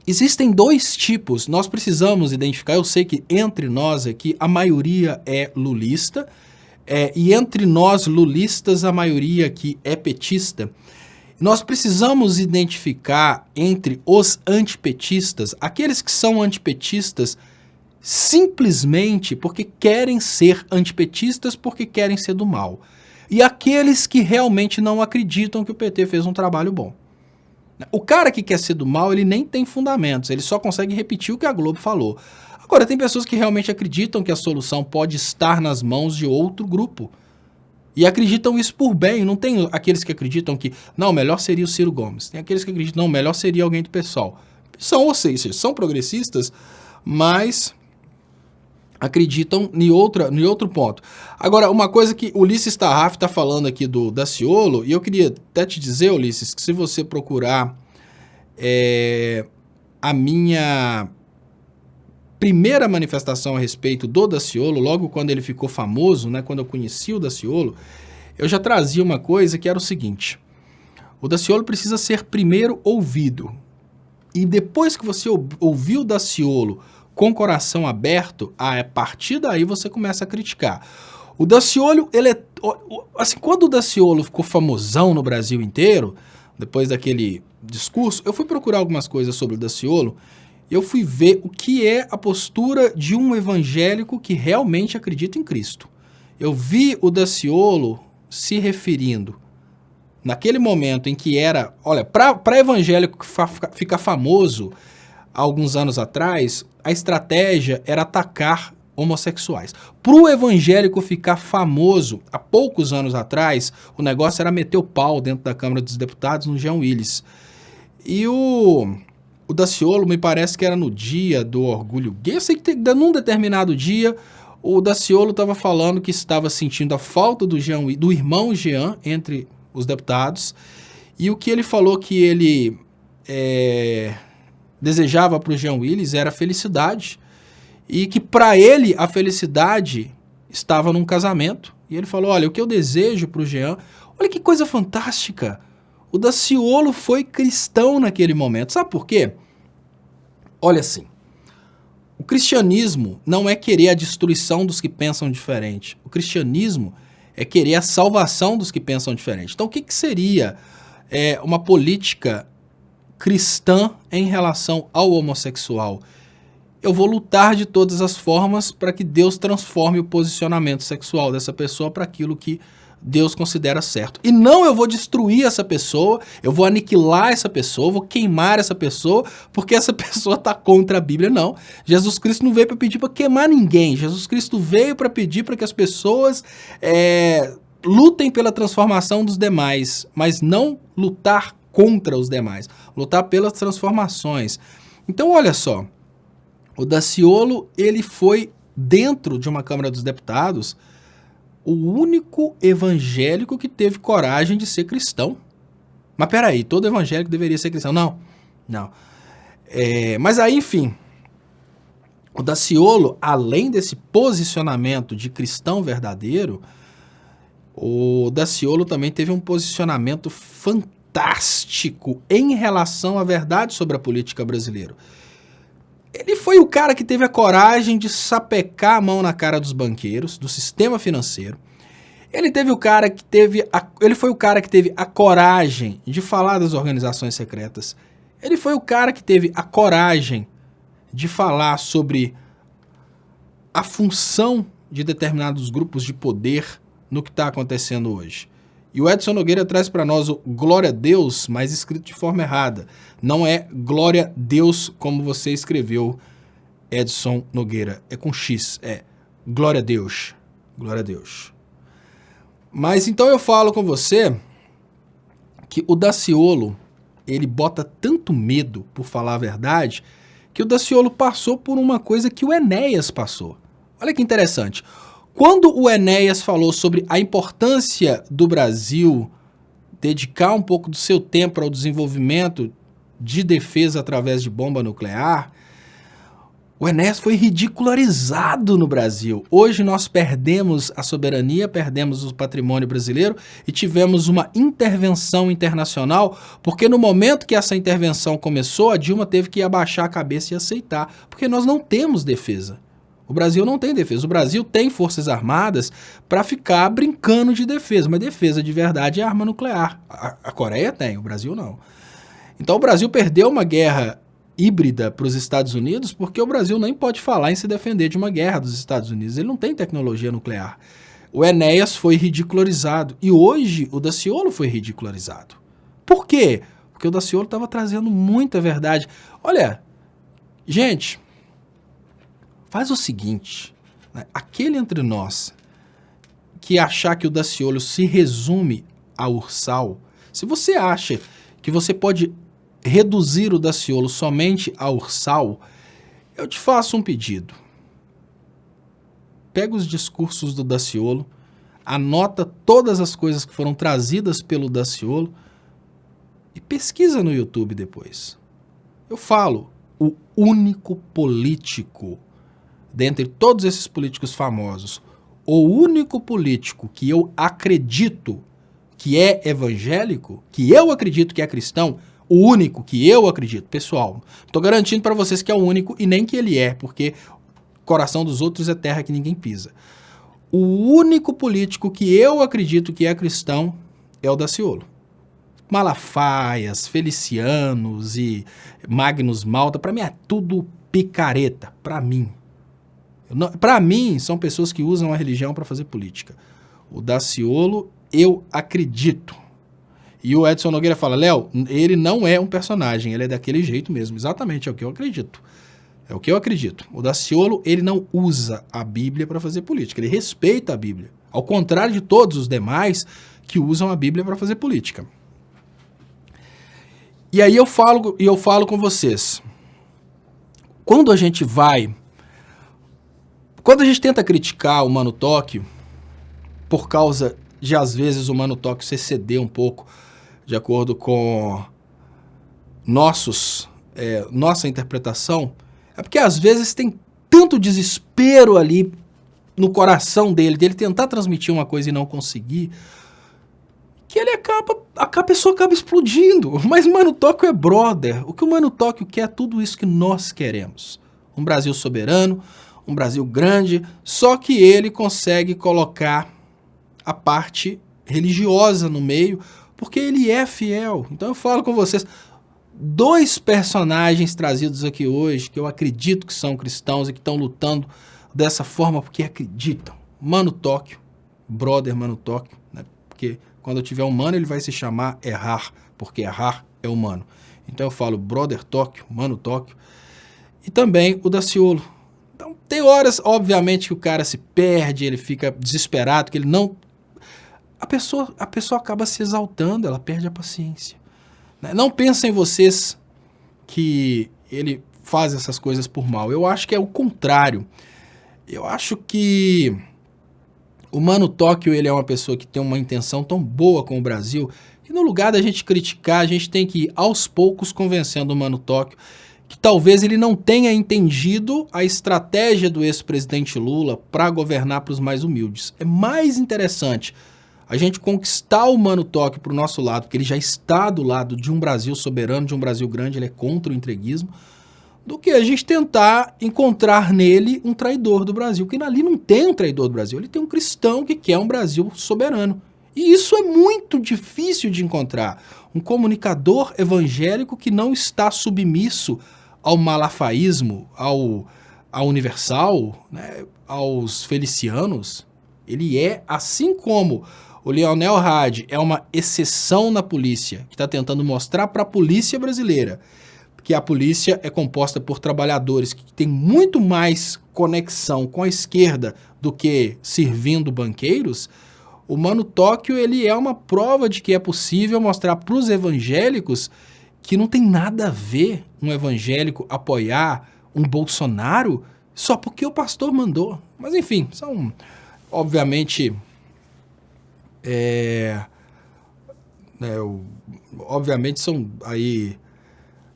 existem dois tipos, nós precisamos identificar, eu sei que entre nós aqui a maioria é lulista, e entre nós lulistas a maioria aqui é petista. Nós precisamos identificar entre os antipetistas, aqueles que são antipetistas simplesmente porque querem ser antipetistas, porque querem ser do mal. E aqueles que realmente não acreditam que o PT fez um trabalho bom. O cara que quer ser do mal, ele nem tem fundamentos, ele só consegue repetir o que a Globo falou. Agora, tem pessoas que realmente acreditam que a solução pode estar nas mãos de outro grupo. E acreditam isso por bem, não tem aqueles que acreditam que, não, melhor seria o Ciro Gomes. Tem aqueles que acreditam, não, melhor seria alguém do PSOL. Ou seja, são progressistas, mas acreditam em outro ponto. Agora, uma coisa que o Ulisses Tarraf está falando aqui do Daciolo, e eu queria até te dizer, Ulisses, que se você procurar a minha primeira manifestação a respeito do Daciolo, logo quando ele ficou famoso, né, quando eu conheci o Daciolo, eu já trazia uma coisa que era o seguinte: o Daciolo precisa ser primeiro ouvido. E depois que você ouviu o Daciolo com o coração aberto, a partir daí você começa a criticar. O Daciolo, assim, quando o Daciolo ficou famosão no Brasil inteiro, depois daquele discurso, eu fui procurar algumas coisas sobre o Daciolo, e eu fui ver o que é a postura de um evangélico que realmente acredita em Cristo. Eu vi o Daciolo se referindo, naquele momento em que era, olha, para evangélico ficar famoso, há alguns anos atrás, a estratégia era atacar homossexuais. Para o evangélico ficar famoso, há poucos anos atrás, o negócio era meter o pau dentro da Câmara dos Deputados no Jean Willis. E o Daciolo, me parece que era no dia do orgulho gay, eu sei que num determinado dia, o Daciolo estava falando que estava sentindo a falta do irmão Jean entre os deputados, e o que ele falou que ele desejava para o Jean Willis era felicidade, e que para ele a felicidade estava num casamento. E ele falou, olha, o que eu desejo para o Jean, olha que coisa fantástica, o Daciolo foi cristão naquele momento. Sabe por quê? Olha assim, o cristianismo não é querer a destruição dos que pensam diferente. O cristianismo é querer a salvação dos que pensam diferente. Então, o que seria uma política cristã em relação ao homossexual? Eu vou lutar de todas as formas para que Deus transforme o posicionamento sexual dessa pessoa para aquilo que Deus considera certo. E não eu vou destruir essa pessoa, eu vou aniquilar essa pessoa, vou queimar essa pessoa, porque essa pessoa está contra a Bíblia. Não. Jesus Cristo não veio para pedir para queimar ninguém. Jesus Cristo veio para pedir para que as pessoas lutem pela transformação dos demais, mas não lutar contra os demais, lutar pelas transformações. Então, olha só, o Daciolo, ele foi dentro de uma Câmara dos Deputados o único evangélico que teve coragem de ser cristão. Mas peraí, todo evangélico deveria ser cristão. Não. Mas aí, enfim, o Daciolo, além desse posicionamento de cristão verdadeiro, o Daciolo também teve um posicionamento fantástico em relação à verdade sobre a política brasileira. Ele foi o cara que teve a coragem de sapecar a mão na cara dos banqueiros, do sistema financeiro. Ele foi o cara que teve a coragem de falar das organizações secretas. Ele foi o cara que teve a coragem de falar sobre a função de determinados grupos de poder no que está acontecendo hoje. E o Edson Nogueira traz para nós o Glória a Deus, mas escrito de forma errada. Não é Glória a Deus como você escreveu, Edson Nogueira. É com X, é Glória a Deus. Glória a Deus. Mas então eu falo com você que o Daciolo, ele bota tanto medo por falar a verdade, que o Daciolo passou por uma coisa que o Enéas passou. Olha que interessante. Quando o Enéas falou sobre a importância do Brasil dedicar um pouco do seu tempo ao desenvolvimento de defesa através de bomba nuclear, o Enéas foi ridicularizado no Brasil. Hoje nós perdemos a soberania, perdemos o patrimônio brasileiro e tivemos uma intervenção internacional, porque no momento que essa intervenção começou, a Dilma teve que abaixar a cabeça e aceitar, porque nós não temos defesa. O Brasil não tem defesa. O Brasil tem forças armadas para ficar brincando de defesa, mas defesa de verdade é arma nuclear. A Coreia tem, o Brasil não. Então o Brasil perdeu uma guerra híbrida para os Estados Unidos porque o Brasil nem pode falar em se defender de uma guerra dos Estados Unidos. Ele não tem tecnologia nuclear. O Enéas foi ridicularizado e hoje o Daciolo foi ridicularizado. Por quê? Porque o Daciolo estava trazendo muita verdade. Olha, gente, faz o seguinte, né? Aquele entre nós que achar que o Daciolo se resume a Ursal, se você acha que você pode reduzir o Daciolo somente a Ursal, eu te faço um pedido. Pega os discursos do Daciolo, anota todas as coisas que foram trazidas pelo Daciolo e pesquisa no YouTube depois. Eu falo, o único político dentre todos esses políticos famosos, o único político que eu acredito que é evangélico, que eu acredito que é cristão, o único que eu acredito, pessoal, tô garantindo para vocês que é o único e nem que ele é, porque coração dos outros é terra que ninguém pisa. O único político que eu acredito que é cristão é o Daciolo. Malafaias, Felicianos e Magnus Malta, para mim é tudo picareta, para mim. Para mim, são pessoas que usam a religião para fazer política. O Daciolo, eu acredito. E o Edson Nogueira fala, Léo, ele não é um personagem, ele é daquele jeito mesmo. Exatamente, é o que eu acredito. É o que eu acredito. O Daciolo, ele não usa a Bíblia para fazer política, ele respeita a Bíblia. Ao contrário de todos os demais que usam a Bíblia para fazer política. E aí eu falo com vocês, quando a gente tenta criticar o Mano Tóquio, por causa de, às vezes, o Mano Tóquio se exceder um pouco, de acordo com nossa interpretação, é porque, às vezes, tem tanto desespero ali no coração dele tentar transmitir uma coisa e não conseguir, que a pessoa acaba explodindo. Mas Mano Tóquio é brother. O que o Mano Tóquio quer é tudo isso que nós queremos. Um Brasil soberano, um Brasil grande, só que ele consegue colocar a parte religiosa no meio, porque ele é fiel. Então eu falo com vocês, 2 personagens trazidos aqui hoje, que eu acredito que são cristãos e que estão lutando dessa forma porque acreditam. Mano Tóquio, brother Mano Tóquio, né? Porque quando eu tiver um mano, ele vai se chamar Errar, porque errar é humano. Então eu falo brother Tóquio, Mano Tóquio, e também o Daciolo. Então tem horas, obviamente, que o cara se perde, ele fica desesperado, que ele não... A pessoa acaba se exaltando, ela perde a paciência. Não pensem vocês que ele faz essas coisas por mal. Eu acho que é o contrário. Eu acho que o Mano Tóquio, ele é uma pessoa que tem uma intenção tão boa com o Brasil, que no lugar da gente criticar, a gente tem que ir aos poucos convencendo o Mano Tóquio que talvez ele não tenha entendido a estratégia do ex-presidente Lula para governar para os mais humildes. É mais interessante a gente conquistar o Mano Tóquio para o nosso lado, porque ele já está do lado de um Brasil soberano, de um Brasil grande, ele é contra o entreguismo, do que a gente tentar encontrar nele um traidor do Brasil, porque ali não tem um traidor do Brasil, ele tem um cristão que quer um Brasil soberano. E isso é muito difícil de encontrar. Um comunicador evangélico que não está submisso ao malafaísmo, ao universal, né, aos felicianos. Ele é, assim como o Leonel Hadi é uma exceção na polícia, que está tentando mostrar para a polícia brasileira que a polícia é composta por trabalhadores que têm muito mais conexão com a esquerda do que servindo banqueiros. O Mano Tóquio, ele é uma prova de que é possível mostrar para os evangélicos que não tem nada a ver um evangélico apoiar um Bolsonaro só porque o pastor mandou. Mas enfim, são, obviamente, obviamente são aí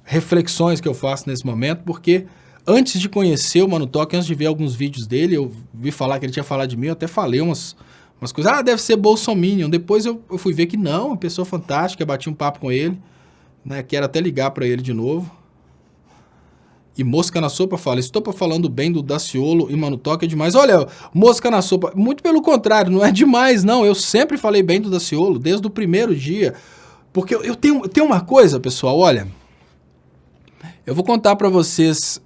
reflexões que eu faço nesse momento, porque antes de conhecer o Mano Tóquio, antes de ver alguns vídeos dele, eu vi falar que ele tinha falado de mim, eu até falei umas coisas, deve ser bolsominion. Depois eu fui ver que não, uma pessoa fantástica, bati um papo com ele, né, quero até ligar para ele de novo. E Mosca na Sopa fala, estou falando bem do Daciolo e Mano Tóquio é demais. Olha, Mosca na Sopa, muito pelo contrário, não é demais não, eu sempre falei bem do Daciolo, desde o primeiro dia, porque eu tenho uma coisa, pessoal, olha, eu vou contar para vocês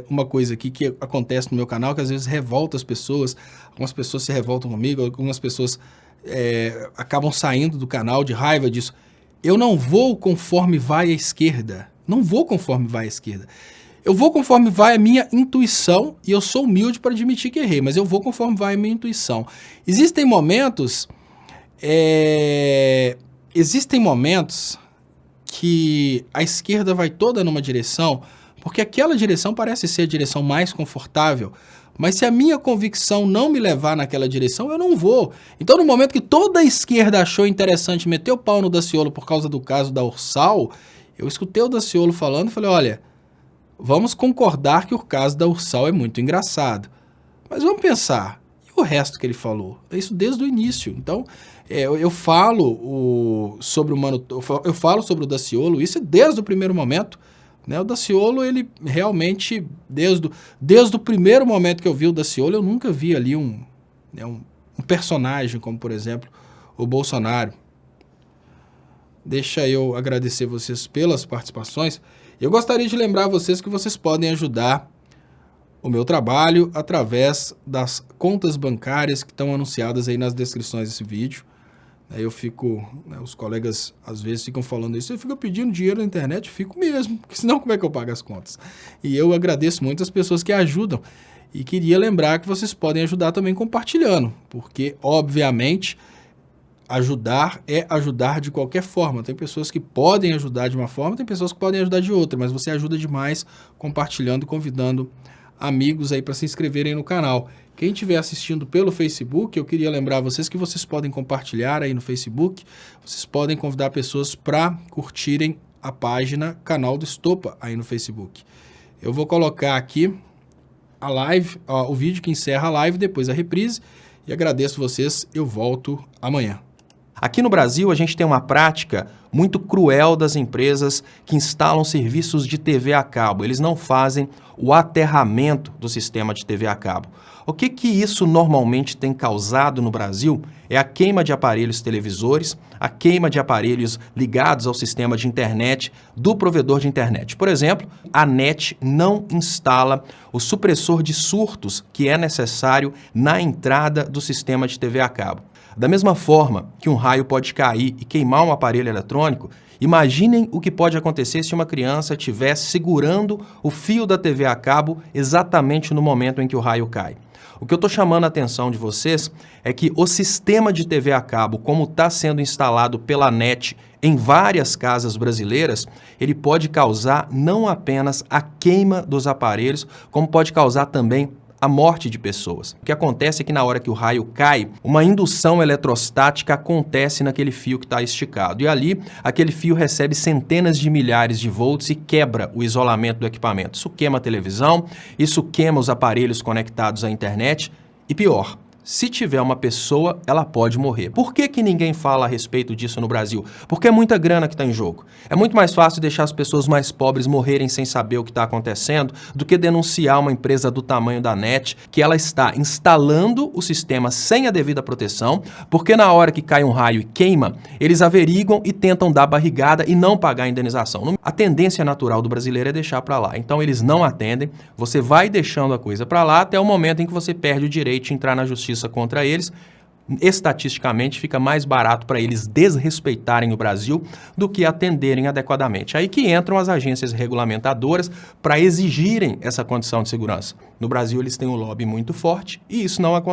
uma coisa aqui que acontece no meu canal, que às vezes revolta as pessoas, algumas pessoas se revoltam comigo, algumas pessoas acabam saindo do canal de raiva disso. Eu não vou conforme vai a esquerda, não vou conforme vai a esquerda. Eu vou conforme vai a minha intuição, e eu sou humilde para admitir que errei, mas eu vou conforme vai a minha intuição. Existem momentos que a esquerda vai toda numa direção, porque aquela direção parece ser a direção mais confortável, mas se a minha convicção não me levar naquela direção, eu não vou. Então, no momento que toda a esquerda achou interessante meter o pau no Daciolo por causa do caso da Ursal, eu escutei o Daciolo falando e falei, olha, vamos concordar que o caso da Ursal é muito engraçado. Mas vamos pensar, e o resto que ele falou? Isso desde o início. Então, eu falo sobre o Daciolo, isso é desde o primeiro momento. Né? O Daciolo, ele realmente, desde o primeiro momento que eu vi o Daciolo, eu nunca vi ali um personagem como, por exemplo, o Bolsonaro. Deixa eu agradecer vocês pelas participações. Eu gostaria de lembrar vocês que vocês podem ajudar o meu trabalho através das contas bancárias que estão anunciadas aí nas descrições desse vídeo. Os colegas às vezes ficam falando isso, eu fico pedindo dinheiro na internet, fico mesmo, porque senão como é que eu pago as contas? E eu agradeço muito as pessoas que ajudam e queria lembrar que vocês podem ajudar também compartilhando, porque obviamente ajudar é ajudar de qualquer forma. Tem pessoas que podem ajudar de uma forma, tem pessoas que podem ajudar de outra, mas você ajuda demais compartilhando e convidando amigos aí para se inscreverem no canal. Quem estiver assistindo pelo Facebook, eu queria lembrar vocês que vocês podem compartilhar aí no Facebook, vocês podem convidar pessoas para curtirem a página Canal do Estopa aí no Facebook. Eu vou colocar aqui a live, o vídeo que encerra a live, depois a reprise, e agradeço vocês, eu volto amanhã.
Aqui no Brasil, a gente tem uma prática muito cruel das empresas que instalam serviços de TV a cabo. Eles não fazem o aterramento do sistema de TV a cabo. O que isso normalmente tem causado no Brasil é a queima de aparelhos televisores, a queima de aparelhos ligados ao sistema de internet do provedor de internet. Por exemplo, a NET não instala o supressor de surtos que é necessário na entrada do sistema de TV a cabo. Da mesma forma que um raio pode cair e queimar um aparelho eletrônico, imaginem o que pode acontecer se uma criança estiver segurando o fio da TV a cabo exatamente no momento em que o raio cai. O que eu estou chamando a atenção de vocês é que o sistema de TV a cabo, como está sendo instalado pela NET em várias casas brasileiras, ele pode causar não apenas a queima dos aparelhos, como pode causar também a morte de pessoas. O que acontece é que na hora que o raio cai, uma indução eletrostática acontece naquele fio que está esticado. E ali, aquele fio recebe centenas de milhares de volts e quebra o isolamento do equipamento. Isso queima a televisão, isso queima os aparelhos conectados à internet e pior, se tiver uma pessoa, ela pode morrer. Por que ninguém fala a respeito disso no Brasil? Porque é muita grana que está em jogo. É muito mais fácil deixar as pessoas mais pobres morrerem sem saber o que está acontecendo do que denunciar uma empresa do tamanho da NET que ela está instalando o sistema sem a devida proteção, porque na hora que cai um raio e queima, eles averiguam e tentam dar barrigada e não pagar a indenização. A tendência natural do brasileiro é deixar para lá. Então eles não atendem, você vai deixando a coisa para lá até o momento em que você perde o direito de entrar na justiça contra eles. Estatisticamente fica mais barato para eles desrespeitarem o Brasil do que atenderem adequadamente. Aí que entram as agências regulamentadoras para exigirem essa condição de segurança. No Brasil eles têm um lobby muito forte e isso não acontece.